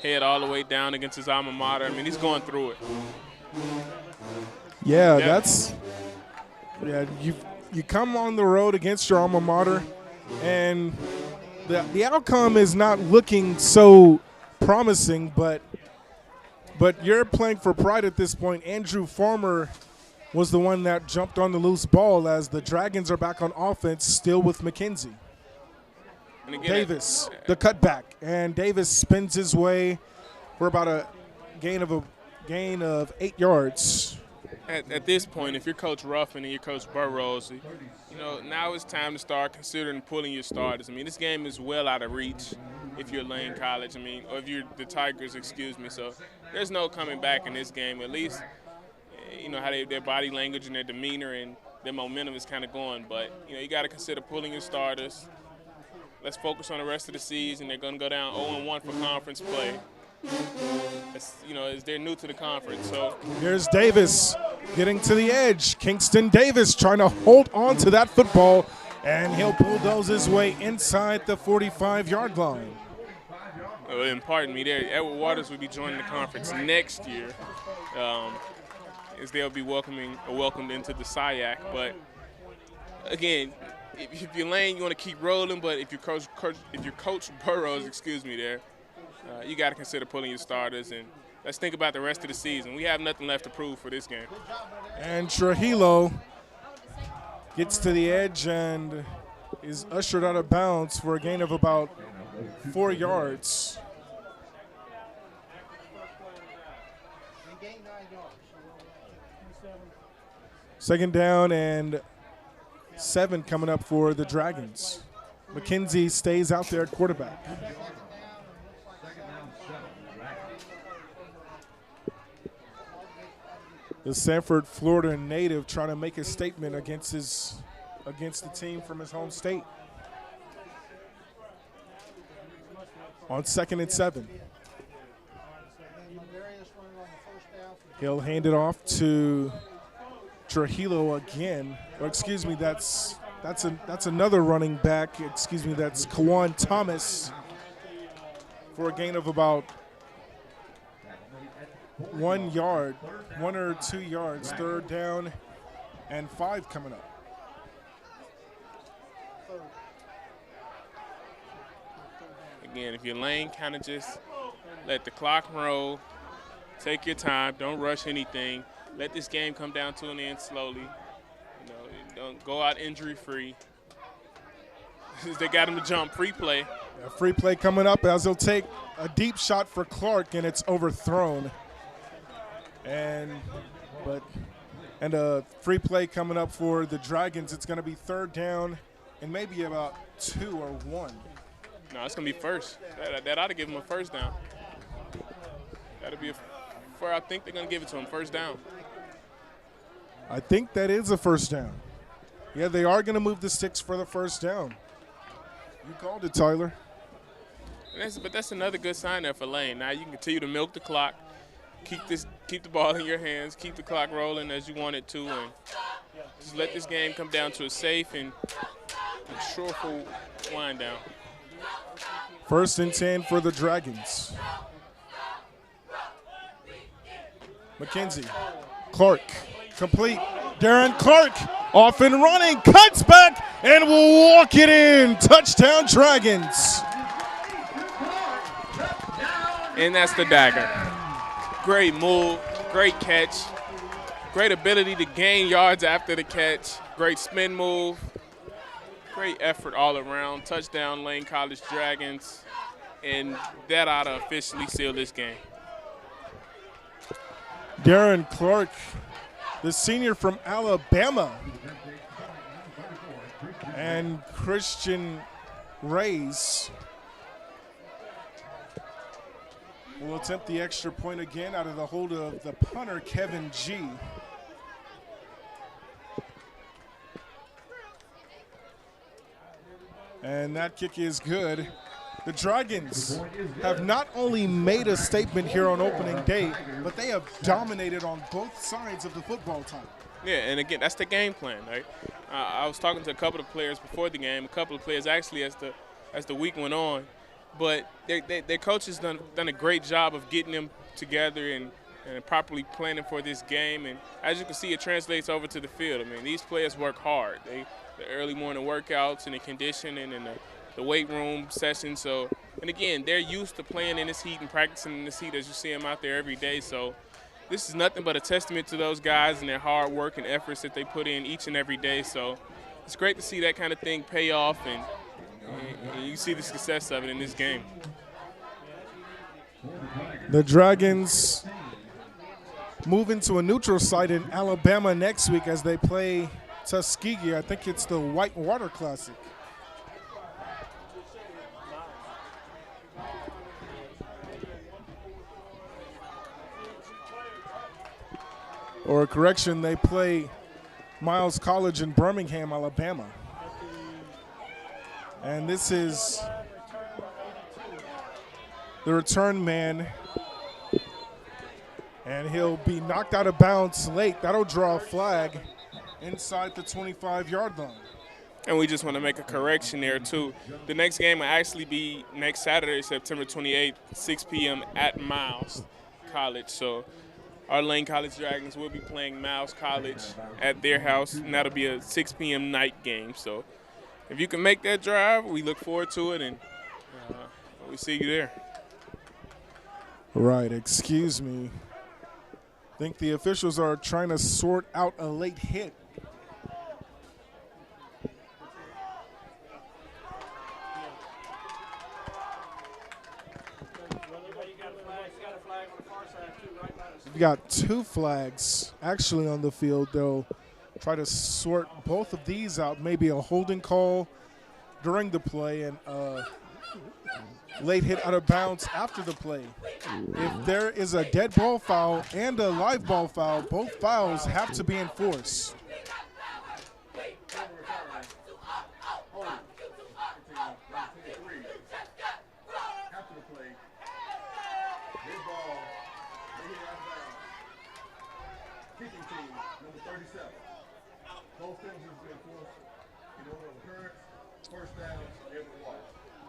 head all the way down against his alma mater. I mean, he's going through it. Yeah, you come on the road against your alma mater, and the outcome is not looking so promising, but you're playing for pride at this point. Andrew Farmer was the one that jumped on the loose ball as the Dragons are back on offense, still with McKenzie. And again, Davis, the cutback, and Davis spins his way for about a gain of 8 yards. At this point, if you're Coach Ruffin and you're Coach Burrows, now it's time to start considering pulling your starters. I mean, this game is well out of reach if you're Lane College. Or if you're the Tigers, excuse me. So there's no coming back in this game. At least, how their body language and their demeanor and their momentum is kind of going. But, you got to consider pulling your starters. Let's focus on the rest of the season. They're going to go down 0-1 for conference play. As they're new to the conference. So here's Davis getting to the edge. Kingston Davis trying to hold on to that football, and he'll bulldoze his way inside the 45-yard line. And pardon me there, Edward Waters will be joining the conference next year, as they'll be welcomed into the SIAC. But again, if you're Lane, you want to keep rolling. But if you're Coach Burrows, you got to consider pulling your starters, and let's think about the rest of the season. We have nothing left to prove for this game. And Trujillo gets to the edge and is ushered out of bounds for a gain of about 4 yards. Second down and 7 coming up for the Dragons. McKenzie stays out there at quarterback. The Sanford, Florida native trying to make a statement against the team from his home state. On 2nd and 7. He'll hand it off to Trujillo again. Or excuse me, that's another running back. Excuse me, that's Kawan Thomas for a gain of about 1 yard, 1 or 2 yards. Third down and 5 coming up. Again, if you're Lane, kind of just let the clock roll. Take your time. Don't rush anything. Let this game come down to an end slowly. Don't go out injury-free. They got him to jump. Free play. A free play coming up as he'll take a deep shot for Clark, and it's overthrown. And a free play coming up for the Dragons. It's going to be third down and maybe about 2 or 1. No, it's going to be first. That ought to give him a first down. That'll be I think they're going to give it to him, first down. I think that is a first down. Yeah, they are going to move the sticks for the first down. You called it, Tyler. But that's another good sign there for Lane. Now you can continue to milk the clock, keep the ball in your hands, keep the clock rolling as you want it to, and just let this game come down to a safe and surefull wind down. 1st and 10 for the Dragons. McKenzie, Clark, complete. Darren Clark off and running, cuts back, and will walk it in. Touchdown, Dragons. And that's the dagger. Great move, great catch, great ability to gain yards after the catch, great spin move, great effort all around. Touchdown, Lane College Dragons, and that ought to officially seal this game. Darren Clark, the senior from Alabama, and Christian Reyes will attempt the extra point again out of the hold of the punter, Kevin G. And that kick is good. The Dragons have not only made a statement here on opening day, but they have dominated on both sides of the football team. Yeah, and again, that's the game plan, right? I was talking to a couple of players before the game, a couple of players actually as the week went on, but their coaches done a great job of getting them together and properly planning for this game. And as you can see, it translates over to the field. I mean, these players work hard. The early morning workouts and the conditioning and the weight room sessions. So, and again, they're used to playing in this heat and practicing in this heat as you see them out there every day. So this is nothing but a testament to those guys and their hard work and efforts that they put in each and every day. So it's great to see that kind of thing pay off, and you see the success of it in this game. The Dragons move into a neutral site in Alabama next week as they play Tuskegee. I think it's the Whitewater Classic. Or a correction, they play Miles College in Birmingham, Alabama. And this is the return man. And he'll be knocked out of bounds late. That'll draw a flag inside the 25-yard line. And we just want to make a correction there, too. The next game will actually be next Saturday, September 28th, 6 p.m. at Miles College. So our Lane College Dragons will be playing Miles College at their house, and that'll be a 6 p.m. night game. So if you can make that drive, we look forward to it, and we see you there. Right, excuse me. I think the officials are trying to sort out a late hit. We got two flags actually on the field. They'll try to sort both of these out. Maybe a holding call during the play and late hit out of bounds after the play. If there is a dead ball foul and a live ball foul, both fouls have to be enforced.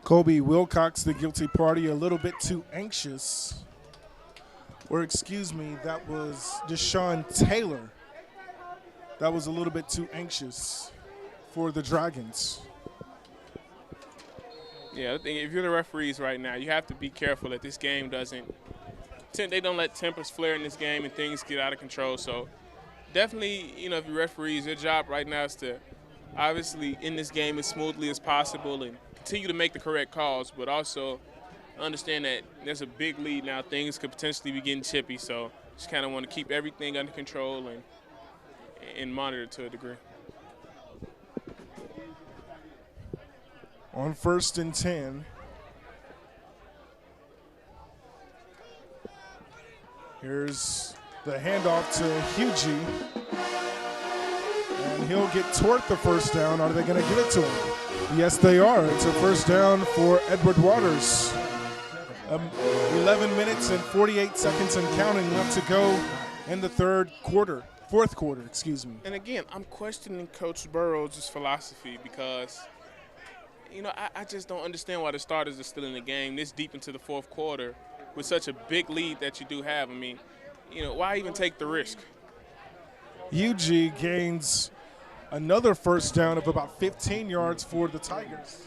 Kobe Wilcox, the guilty party, a little bit too anxious. Or excuse me, that was Deshaun Taylor. That was a little bit too anxious for the Dragons. Yeah, I think if you're the referees right now, you have to be careful that this game they don't let tempers flare in this game and things get out of control. So definitely, if you're referees, your job right now is to obviously end this game as smoothly as possible and continue to make the correct calls, but also understand that there's a big lead now. Things could potentially be getting chippy, so just kind of want to keep everything under control and monitor to a degree. On 1st and 10. Here's the handoff to Hugie. And he'll get toward the first down. Are they going to give it to him? Yes, they are. It's a first down for Edward Waters. 11 minutes and 48 seconds and counting left to go in the fourth quarter, excuse me. And again, I'm questioning Coach Burrows' philosophy because, I just don't understand why the starters are still in the game this deep into the fourth quarter with such a big lead that you do have. I mean, why even take the risk? UG gains another first down of about 15 yards for the Tigers.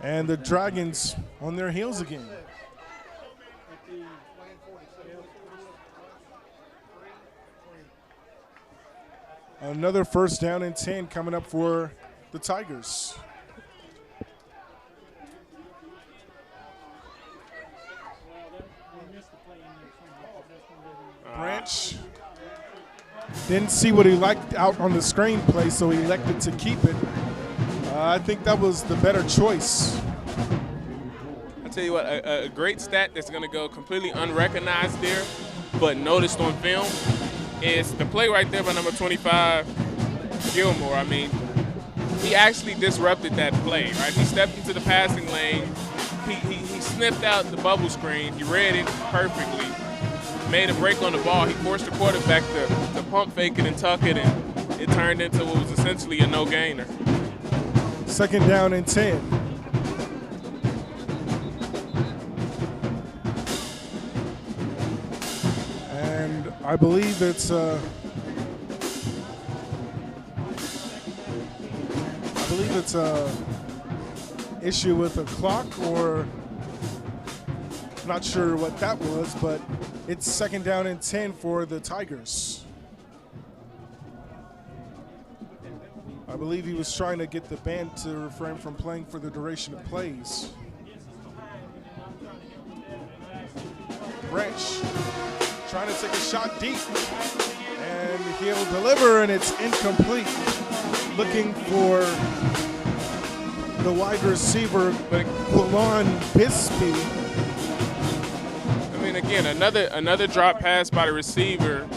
And the Dragons on their heels again. Another first down and 10 coming up for the Tigers. Branch didn't see what he liked out on the screenplay, so he elected to keep it. I think that was the better choice. I tell you what, a great stat that's going to go completely unrecognized there, but noticed on film, is the play right there by number 25, Gilmore. I mean, he actually disrupted that play, right? He stepped into the passing lane. He sniffed out the bubble screen. He read it perfectly. Made a break on the ball. He forced the quarterback to pump fake it and tuck it, and it turned into what was essentially a no-gainer. 2nd down and 10. And I believe it's a issue with the clock, or not sure what that was, but it's 2nd down and 10 for the Tigers. I believe he was trying to get the band to refrain from playing for the duration of plays. Branch trying to take a shot deep, and he'll deliver, and it's incomplete. Looking for the wide receiver, Quillan Bispy. I mean, again, another drop pass by the receiver,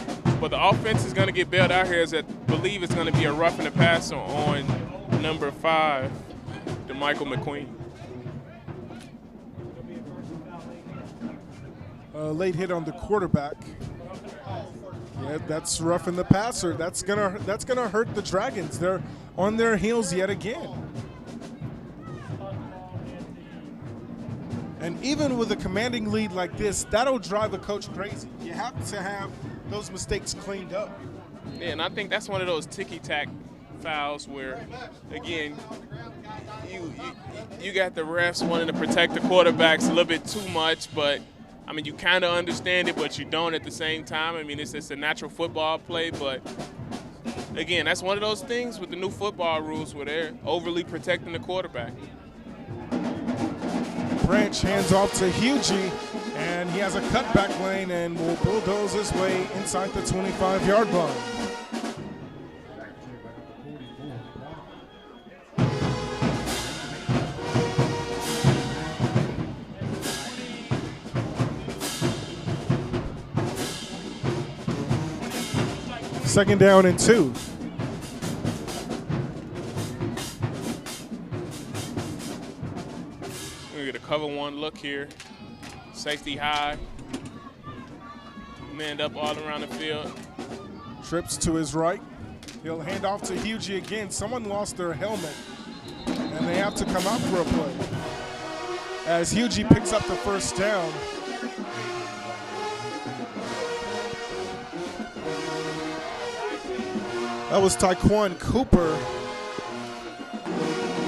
but the offense is going to get bailed out here. As I believe it's going to be a roughing the passer on number 5, DeMichael McQueen. Late hit on the quarterback. Yeah, that's roughing the passer. That's gonna hurt the Dragons. They're on their heels yet again. And even with a commanding lead like this, that'll drive a coach crazy. You have to have those mistakes cleaned up. Yeah, and I think that's one of those ticky-tack fouls where, again, you got the refs wanting to protect the quarterbacks a little bit too much, but I mean, you kind of understand it, but you don't at the same time. I mean, it's a natural football play, but again, that's one of those things with the new football rules where they're overly protecting the quarterback. Branch hands off to Hugie, and he has a cutback lane and will bulldoze his way inside the 25-yard line. Second down and 2. We get a cover 1 look here. Safety high. Manned up all around the field. Trips to his right. He'll hand off to Hugie again. Someone lost their helmet, and they have to come out for a play. As Hugie picks up the first down. That was Tyquan Cooper,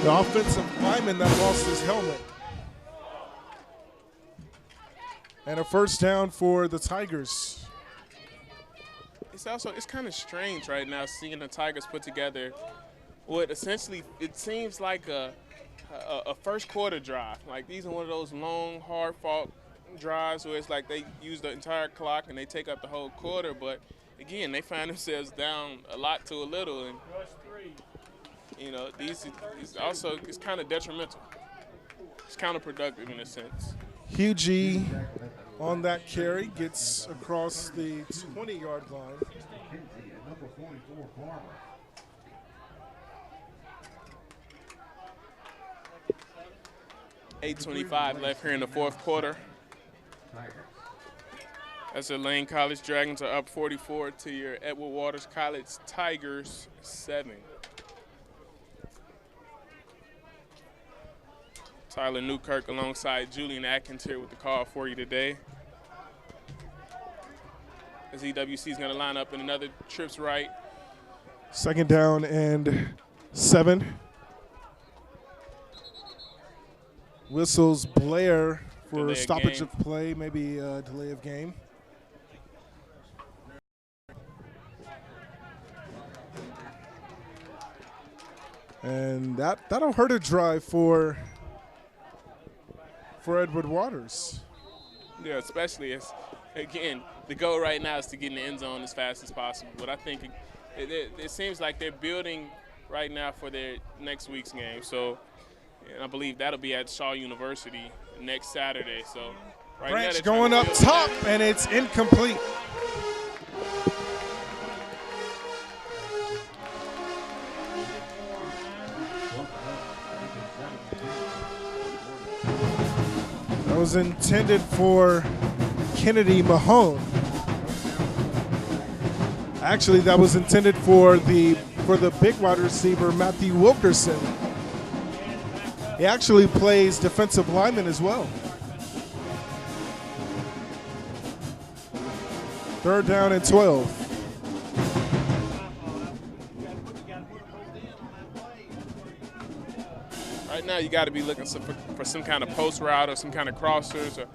the offensive lineman that lost his helmet. And a first down for the Tigers. It's kind of strange right now seeing the Tigers put together what essentially it seems like a first quarter drive. Like these are one of those long, hard fought drives where it's like they use the entire clock and they take up the whole quarter, but again, they find themselves down a lot to a little, and you know, it's kind of detrimental. It's counterproductive in a sense. Hugie on that carry gets across the 20-yard line. 8:25 left here in the fourth quarter. As the Lane College Dragons are up 44 to your Edward Waters College Tigers 7. Tyler Newkirk alongside Julian Atkins here with the call for you today. As EWC is going to line up in another trips right. Second down and 7. Whistles Blair for Delay a stoppage game. of play, maybe a delay of game. And that'll hurt a drive for Edward Waters. Yeah, especially as, again, the goal right now is to get in the end zone as fast as possible. But I think it seems like they're building right now for their next week's game. So, and I believe that'll be at Shaw University next Saturday. So, right Branch now going up top, and it's incomplete. was intended for Kennedy Mahone. Actually, that was intended for the big wide receiver, Matthew Wilkerson. He actually plays defensive lineman as well. Third down and 12. Right now, you got to be looking for some kind of post route or some kind of crossers or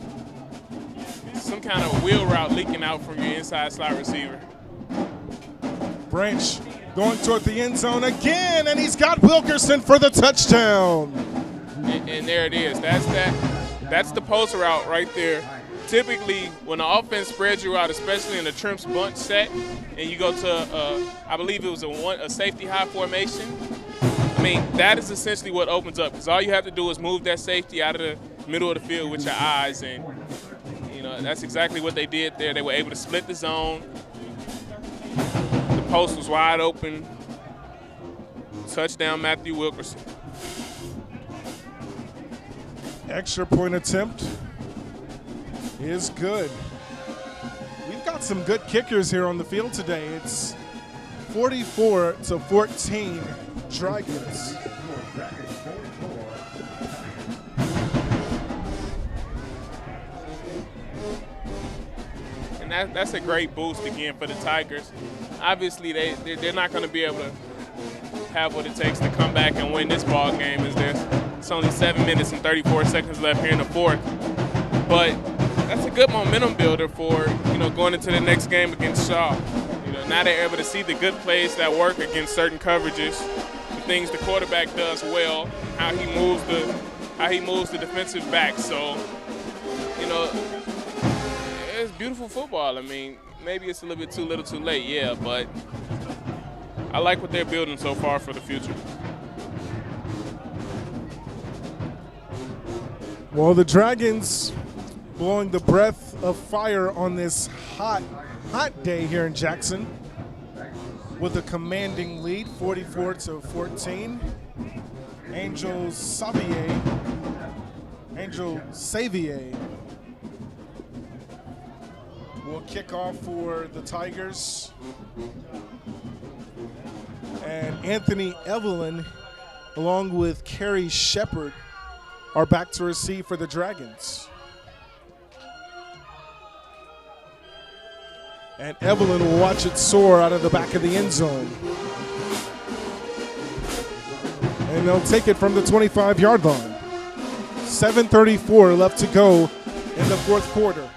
some kind of wheel route leaking out from your inside slot receiver. Branch going toward the end zone again, and he's got Wilkerson for the touchdown. And there it is. That's the post route right there. Typically, when the offense spreads you out, especially in a Trimps bunch set, and you go to, I believe it was a safety high formation, I mean, that is essentially what opens up, because all you have to do is move that safety out of the middle of the field with your eyes, and, you know, that's exactly what they did there. They were able to split the zone. The post was wide open. Touchdown, Matthew Wilkerson. Extra point attempt is good. We've got some good kickers here on the field today. It's 44-14 Dragons. And that's a great boost again for the Tigers. Obviously, they're not going to be able to have what it takes to come back and win this ball game. It's only 7 minutes and 34 seconds left here in the fourth. But that's a good momentum builder for, you know, going into the next game against Shaw. You know, now they're able to see the good plays that work against certain coverages, the things the quarterback does well, how he moves the defensive back. So, you know, it's beautiful football. I mean, maybe it's a little bit too little too late, yeah, but I like what they're building so far for the future. Well, the Dragons blowing the breath of fire on this hot day here in Jackson with a commanding lead, 44-14. Angel Xavier will kick off for the Tigers. And Anthony Evelyn, along with Kerry Shepard, are back to receive for the Dragons. And Evelyn will watch it soar out of the back of the end zone. And they'll take it from the 25-yard line. 7:34 left to go in the fourth quarter.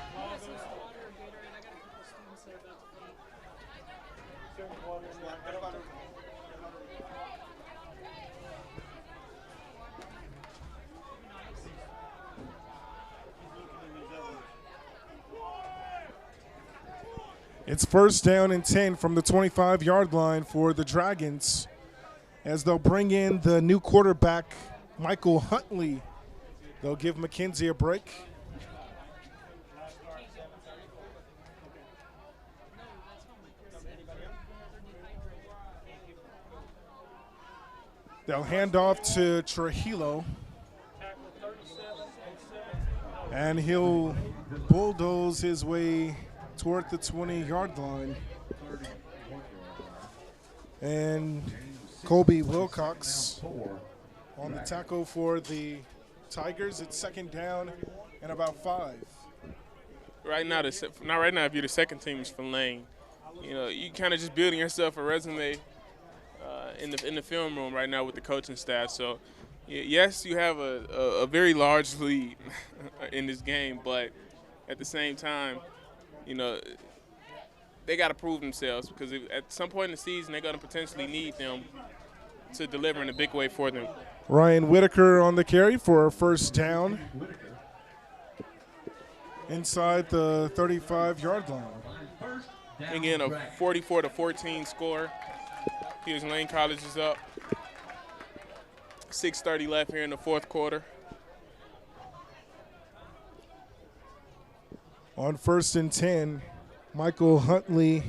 It's first down and 10 from the 25-yard line for the Dragons as they'll bring in the new quarterback, Michael Huntley. They'll give McKenzie a break. They'll hand off to Trujillo. And he'll bulldoze his way toward the 20-yard line. And Colby Wilcox on the tackle for the Tigers. It's second down and about 5. Right now, if you're the second team is from Lane, you know, you kind of just building yourself a resume in the film room right now with the coaching staff. So, yes, you have a very large lead in this game, but at the same time, you know, they got to prove themselves because at some point in the season they're going to potentially need them to deliver in a big way for them. Ryan Whitaker on the carry for a first down inside the 35-yard line. Again, a 44-14 score. Here's Lane College is up. 6:30 left here in the fourth quarter. On first and 10, Michael Huntley,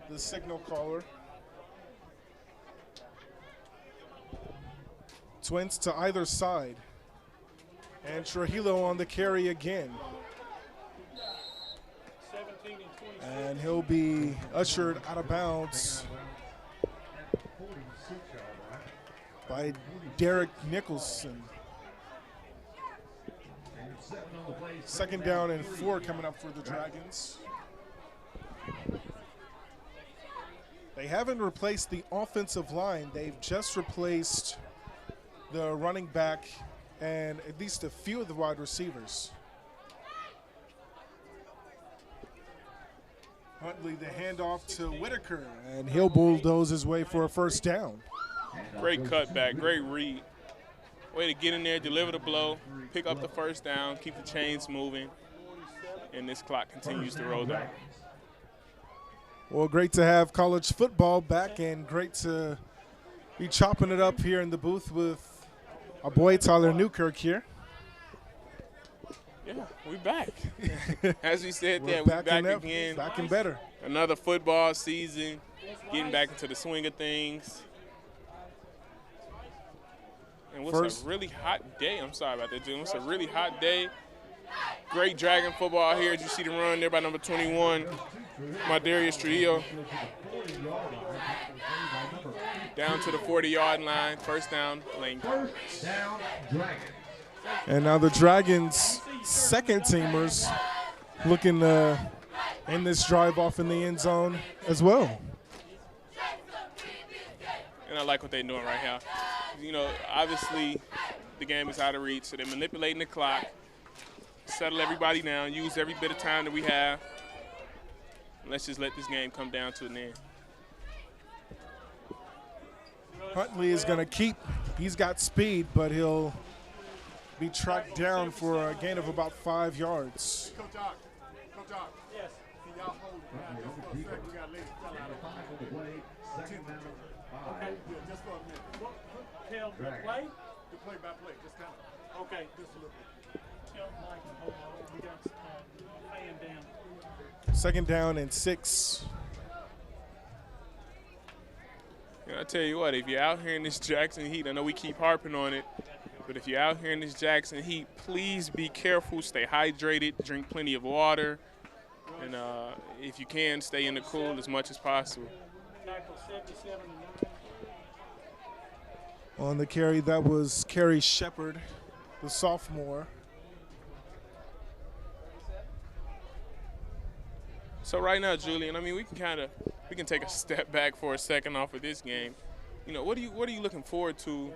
the signal caller. Twins to either side. And Trujillo on the carry again. And he'll be ushered out of bounds by Derek Nicholson. 2nd down and 4 coming up for the Dragons. They haven't replaced the offensive line. They've just replaced the running back and at least a few of the wide receivers. Huntley, the handoff to Whitaker, and he'll bulldoze his way for a 1st down. Great cutback, great read. Way to get in there, deliver the blow, pick up the 1st down, keep the chains moving, and this clock continues to roll down. Well, great to have college football back, and great to be chopping it up here in the booth with our boy Tyler Newkirk here. Yeah, we back. As we said, We're we're back in again. back and better. Another football season, getting back into the swing of things. And what's a really hot day. I'm sorry about that, Jim. It's a really hot day. Great Dragon football here. As you see the run there by number 21, Darius Trujillo. Down to the 40-yard line. 1st down, Lane. And now the Dragons' 2nd teamers looking to end this drive off in the end zone as well. And I like what they're doing right here. You know, obviously the game is out of reach, so they're manipulating the clock, settle everybody down, use every bit of time that we have. And let's just let this game come down to an end. Huntley is going to keep. He's got speed, but he'll be tracked down for a gain of about 5 yards. Coach Ock. Yes. Can y'all hold it down just for a second? We got ladies out of 5 on the way. Okay, yeah, just for a minute. Tell the play? The play by play, just kind of. Okay. Just a little bit. Tell Mike and hold on. We got fan down. 2nd down and 6. And I tell you what, if you're out here in this Jackson heat, I know we keep harping on it, but if you're out here in this Jackson heat, please be careful, stay hydrated, drink plenty of water, and if you can, stay in the cool as much as possible. Tackle 77 and 9. On the carry, that was Kerry Shepard, the sophomore. So right now, Julian, I mean, we can take a step back for a second off of this game. You know, what are you looking forward to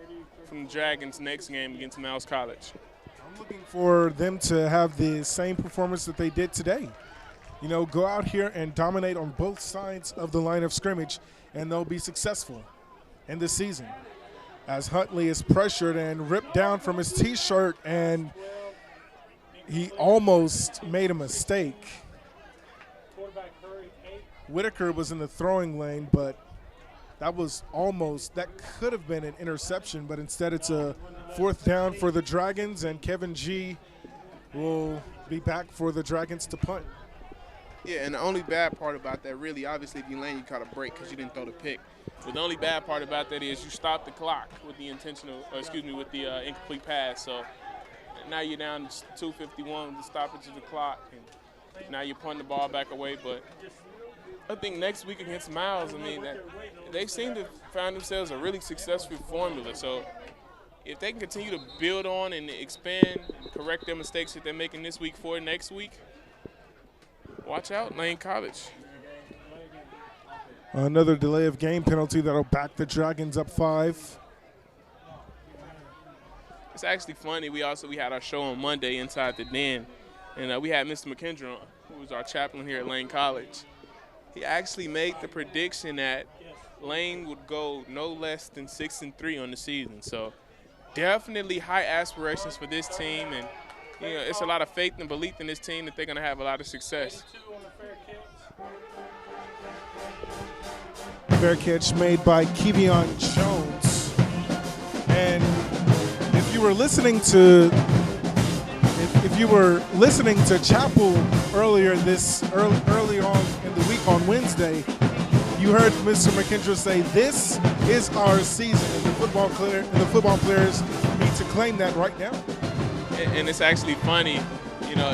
from the Dragons' next game against Mouse College? I'm looking for them to have the same performance that they did today. You know, go out here and dominate on both sides of the line of scrimmage, and they'll be successful in this season. As Huntley is pressured and ripped down from his T-shirt, and he almost made a mistake. Whitaker was in the throwing lane, but that could have been an interception, but instead it's a 4th down for the Dragons, and Kevin G will be back for the Dragons to punt. Yeah, and the only bad part about that, really, obviously, if you lane, you caught a break because you didn't throw the pick. But the only bad part about that is you stopped the clock with the with the incomplete pass. So now you're down to 2:51 with the stoppage of the clock, and now you're punting the ball back away. But I think next week against Miles, I mean, they seem to find themselves a really successful formula. So if they can continue to build on and expand and correct their mistakes that they're making this week for next week, watch out, Lane College. Another delay of game penalty that'll back the Dragons up 5. It's actually funny. We had our show on Monday, Inside the Den, and we had Mr. McKendra on, who was our chaplain here at Lane College. He actually made the prediction that Lane would go no less than 6-3 on the season. So definitely high aspirations for this team, and you know, it's a lot of faith and belief in this team that they're going to have a lot of success. Fair catch made by Kevion Jones. And if you were listening to Chapel early on in the week on Wednesday, you heard Mr. McKendra say, "This is our season," and the football players need to claim that right now. and it's actually funny. You know,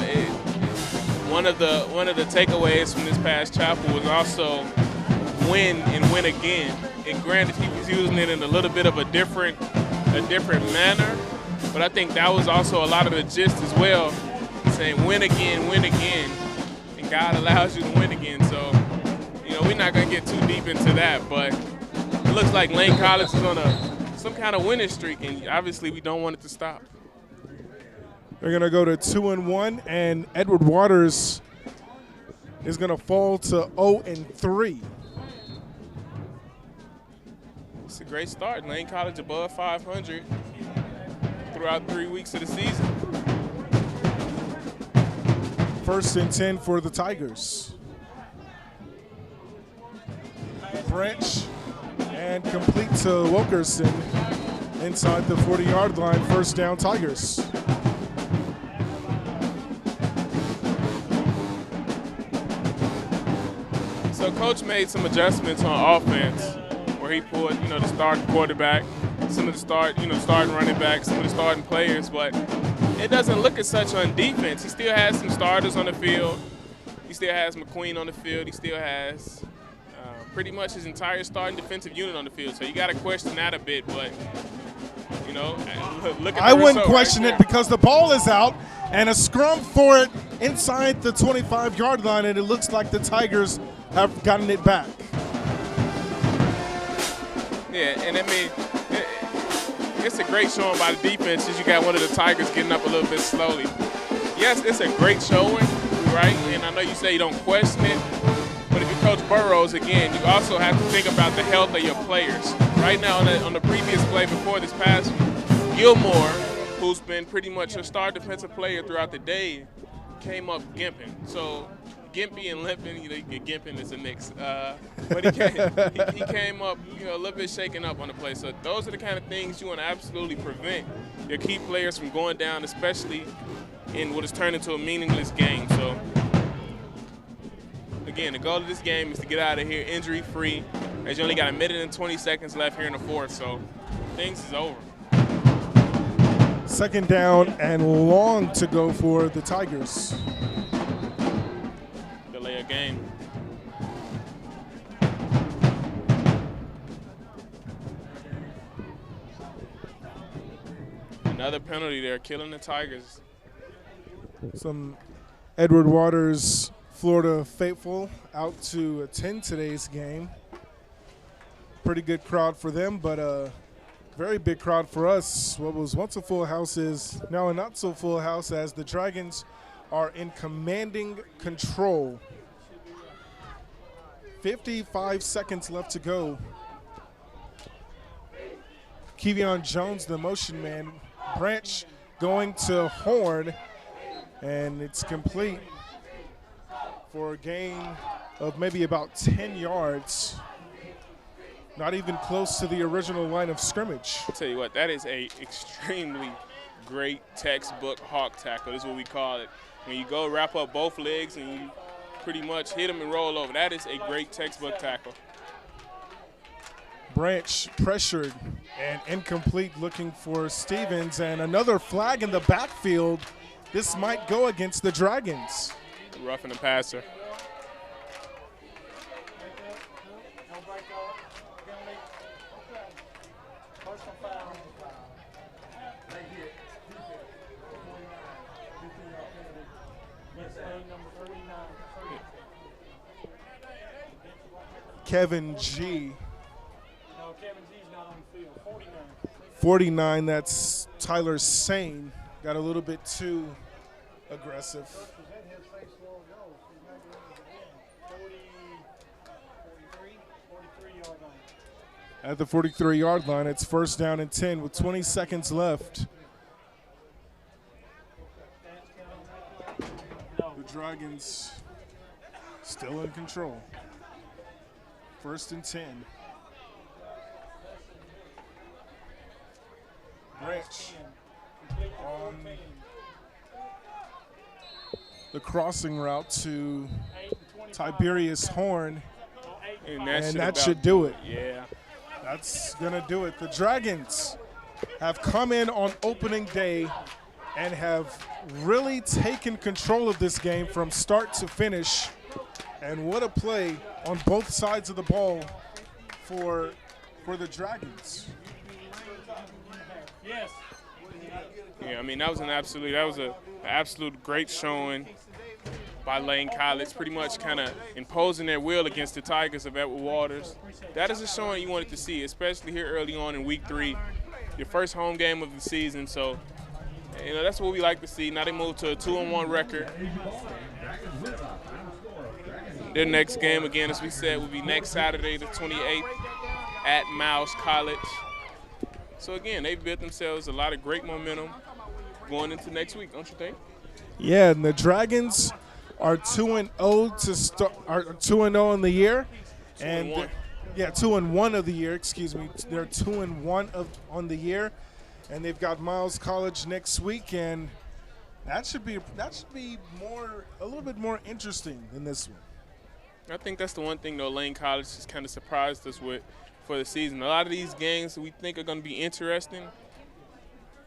one of the takeaways from this past chapel was also win and win again. And granted, he was using it in a little bit of a different manner, but I think that was also a lot of the gist as well, saying win again, and God allows you to win again. So, you know, we're not going to get too deep into that, but it looks like Lane College is on some kind of winning streak, and obviously we don't want it to stop. They're going to go to 2-1, and Edward Waters is going to fall to 0-3. It's a great start. Lane College above 500 throughout 3 weeks of the season. 1st and 10 for the Tigers. Branch and complete to Wilkerson inside the 40-yard line. 1st down, Tigers. So Coach made some adjustments on offense, where he pulled, you know, the starting quarterback, some of the starting running backs, some of the starting players, but it doesn't look as such on defense. He still has some starters on the field. He still has McQueen on the field. He still has pretty much his entire starting defensive unit on the field. So you got to question that a bit, but, you know, look at the I wouldn't result question right it because the ball is out and a scrum for it inside the 25-yard line, and it looks like the Tigers have gotten it back. Yeah, and I mean, it's a great showing by the defense as you got one of the Tigers getting up a little bit slowly. Yes, it's a great showing, right? And I know you say you don't question it, but if you coach Burrows, again, you also have to think about the health of your players. Right now, on the previous play before this past one, Gilmore, who's been pretty much a star defensive player throughout the day, came up gimping. So gimpy and limping, you know, gimping is a mix. But he came up, you know, a little bit shaken up on the play. So those are the kind of things you want to absolutely prevent your key players from going down, especially in what has turned into a meaningless game. So again, the goal of this game is to get out of here injury-free, as you only got 1 minute and 20 seconds left here in the fourth. So things is over. 2nd down and long to go for the Tigers. Delay a game. Another penalty there, killing the Tigers. Some Edward Waters, Florida faithful, out to attend today's game. Pretty good crowd for them, but a very big crowd for us. What was once a full house is now a not so full house, as the Dragons are in commanding control. 55 seconds left to go. Kevion Jones, the motion man. Branch going to Horn, and it's complete for a gain of maybe about 10 yards. Not even close to the original line of scrimmage. I'll tell you what, that is a extremely great textbook hawk tackle. This is what we call it. When you go wrap up both legs and you pretty much hit them and roll over. That is a great textbook tackle. Branch pressured and incomplete, looking for Stevens, and another flag in the backfield. This might go against the Dragons. Roughing the passer. Kevin G. No, Kevin G's not on the field. 49. 49, that's Tyler Sane. Got a little bit too aggressive. 43 yard line. At the 43-yard line, it's 1st down and 10 with 20 seconds left. The Dragons still in control. 1st and 10. Branch on the crossing route to Tiberius Horn, And that should do it. Yeah. That's going to do it. The Dragons have come in on opening day and have really taken control of this game from start to finish. And what a play on both sides of the ball for the Dragons. Yes. Yeah, I mean, that was an absolute great showing by Lane College, pretty much kind of imposing their will against the Tigers of Edward Waters. That is a showing you wanted to see, especially here early on in week 3, your first home game of the season. So, you know, that's what we like to see. Now they move to a 2-1 record. Their next game, again, as we said, will be next Saturday, the 28th, at Miles College. So, again, they've built themselves a lot of great momentum going into next week, don't you think? Yeah, and the Dragons are 2-0 to start. Are 2-0 in the year, 2-1. Yeah, 2-1 of the year. Excuse me. They're 2-1 on the year, and they've got Miles College next week, and that should be a little bit more interesting than this one. I think that's the one thing, though, Lane College has kind of surprised us with for the season. A lot of these games we think are going to be interesting,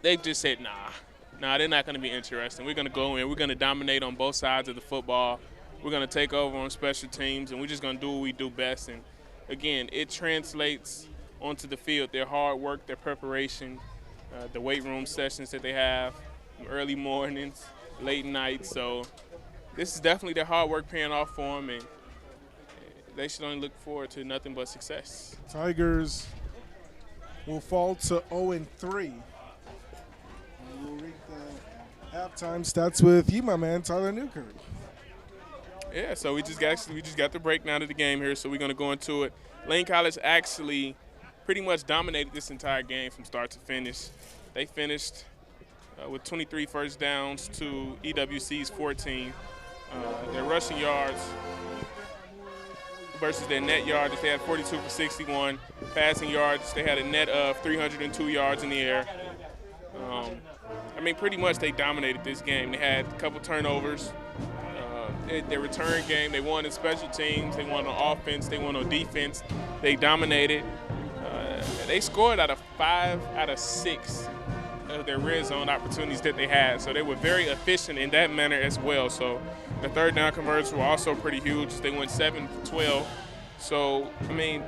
they've just said, nah, they're not going to be interesting. We're going to go in. We're going to dominate on both sides of the football. We're going to take over on special teams, and we're just going to do what we do best. And, again, it translates onto the field, their hard work, their preparation, the weight room sessions that they have, early mornings, late nights. So this is definitely their hard work paying off for them, and they should only look forward to nothing but success. Tigers will fall to 0-3. We'll read the halftime stats with you, my man, Tyler Newkirk. Yeah, so we just got the breakdown of the game here, so we're going to go into it. Lane College actually pretty much dominated this entire game from start to finish. They finished with 23 first downs to EWC's 14. Their rushing yards versus their net yards, they had 42 for 61. Passing yards, they had a net of 302 yards in the air. I mean, pretty much they dominated this game. They had a couple turnovers. Their return game, they won in special teams. They won on offense. They won on defense. They dominated. They scored out of 5 out of 6 of their red zone opportunities that they had. So they were very efficient in that manner as well. So the third down conversions were also pretty huge. They went 7 for 12. So, I mean,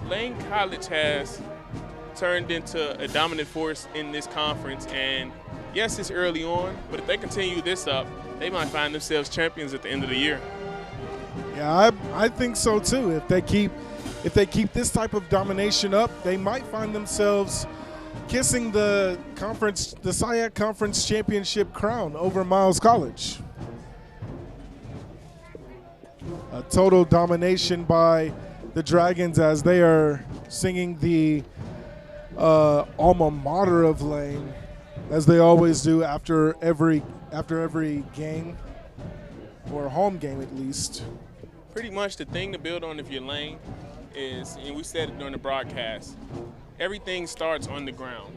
Lane College has turned into a dominant force in this conference. And yes, it's early on, but if they continue this up, they might find themselves champions at the end of the year. Yeah, I think so too. If they keep this type of domination up, they might find themselves kissing the SIAC Conference Championship crown over Miles College. A total domination by the Dragons as they are singing the alma mater of Lane, as they always do after every game, or home game at least. Pretty much the thing to build on if you're Lane is, and we said it during the broadcast, everything starts on the ground.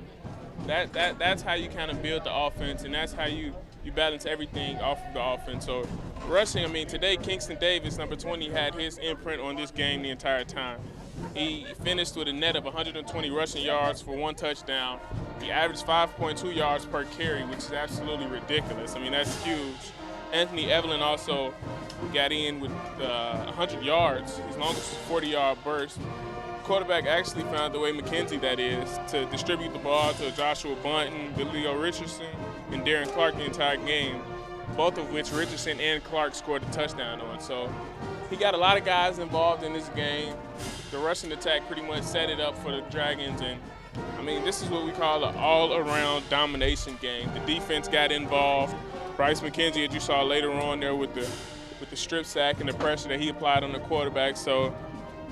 That's how you kind of build the offense, and that's how you balance everything off of the offense. So rushing, I mean, today Kingston Davis, number 20, had his imprint on this game the entire time. He finished with a net of 120 rushing yards for 1 touchdown. He averaged 5.2 yards per carry, which is absolutely ridiculous. I mean, that's huge. Anthony Evelyn also got in with 100 yards, his longest 40-yard burst. Quarterback actually found the way McKenzie, that is, to distribute the ball to Joshua Bunton, Leo Richardson, and Darren Clark the entire game, both of which Richardson and Clark scored a touchdown on. So he got a lot of guys involved in this game. The rushing attack pretty much set it up for the Dragons, and I mean, this is what we call an all-around domination game. The defense got involved. Bryce McKenzie, as you saw later on there with the strip sack and the pressure that he applied on the quarterback. So,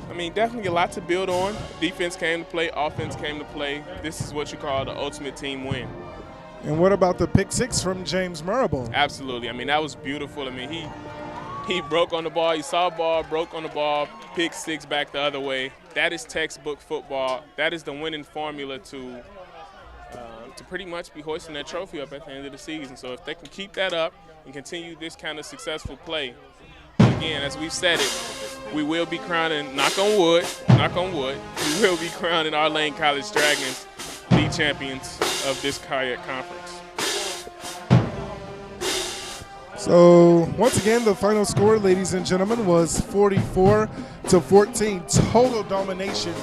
I mean, definitely a lot to build on. Defense came to play, offense came to play. This is what you call the ultimate team win. And what about the pick six from James Marable? Absolutely. I mean, that was beautiful. I mean, he broke on the ball. He saw a ball, broke on the ball, pick six back the other way. That is textbook football. That is the winning formula to pretty much be hoisting that trophy up at the end of the season. So if they can keep that up and continue this kind of successful play, again, as we've said it, we will be crowning, knock on wood, we will be crowning our Lane College Dragons league champions of this kayak conference. So once again, the final score, ladies and gentlemen, was 44-14. Total domination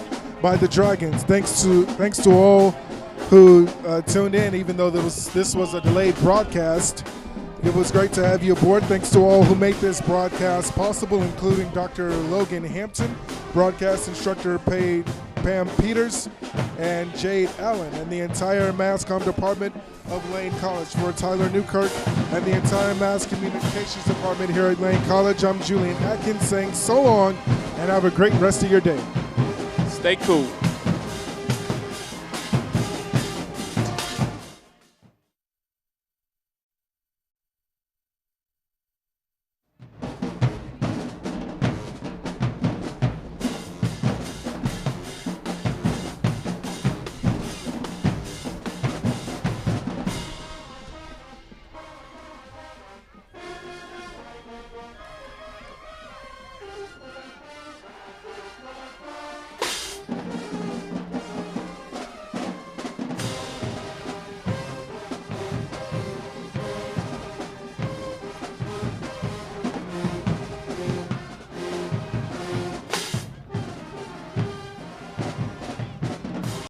by the Dragons. Thanks to all who tuned in, even though this was a delayed broadcast. It was great to have you aboard. Thanks to all who made this broadcast possible, including Dr. Logan Hampton, broadcast instructor Pam Peters, and Jade Allen, and the entire Mass Comm department of Lane College. For Tyler Newkirk and the entire Mass Communications department here at Lane College, I'm Julian Atkins saying so long and have a great rest of your day. Stay cool.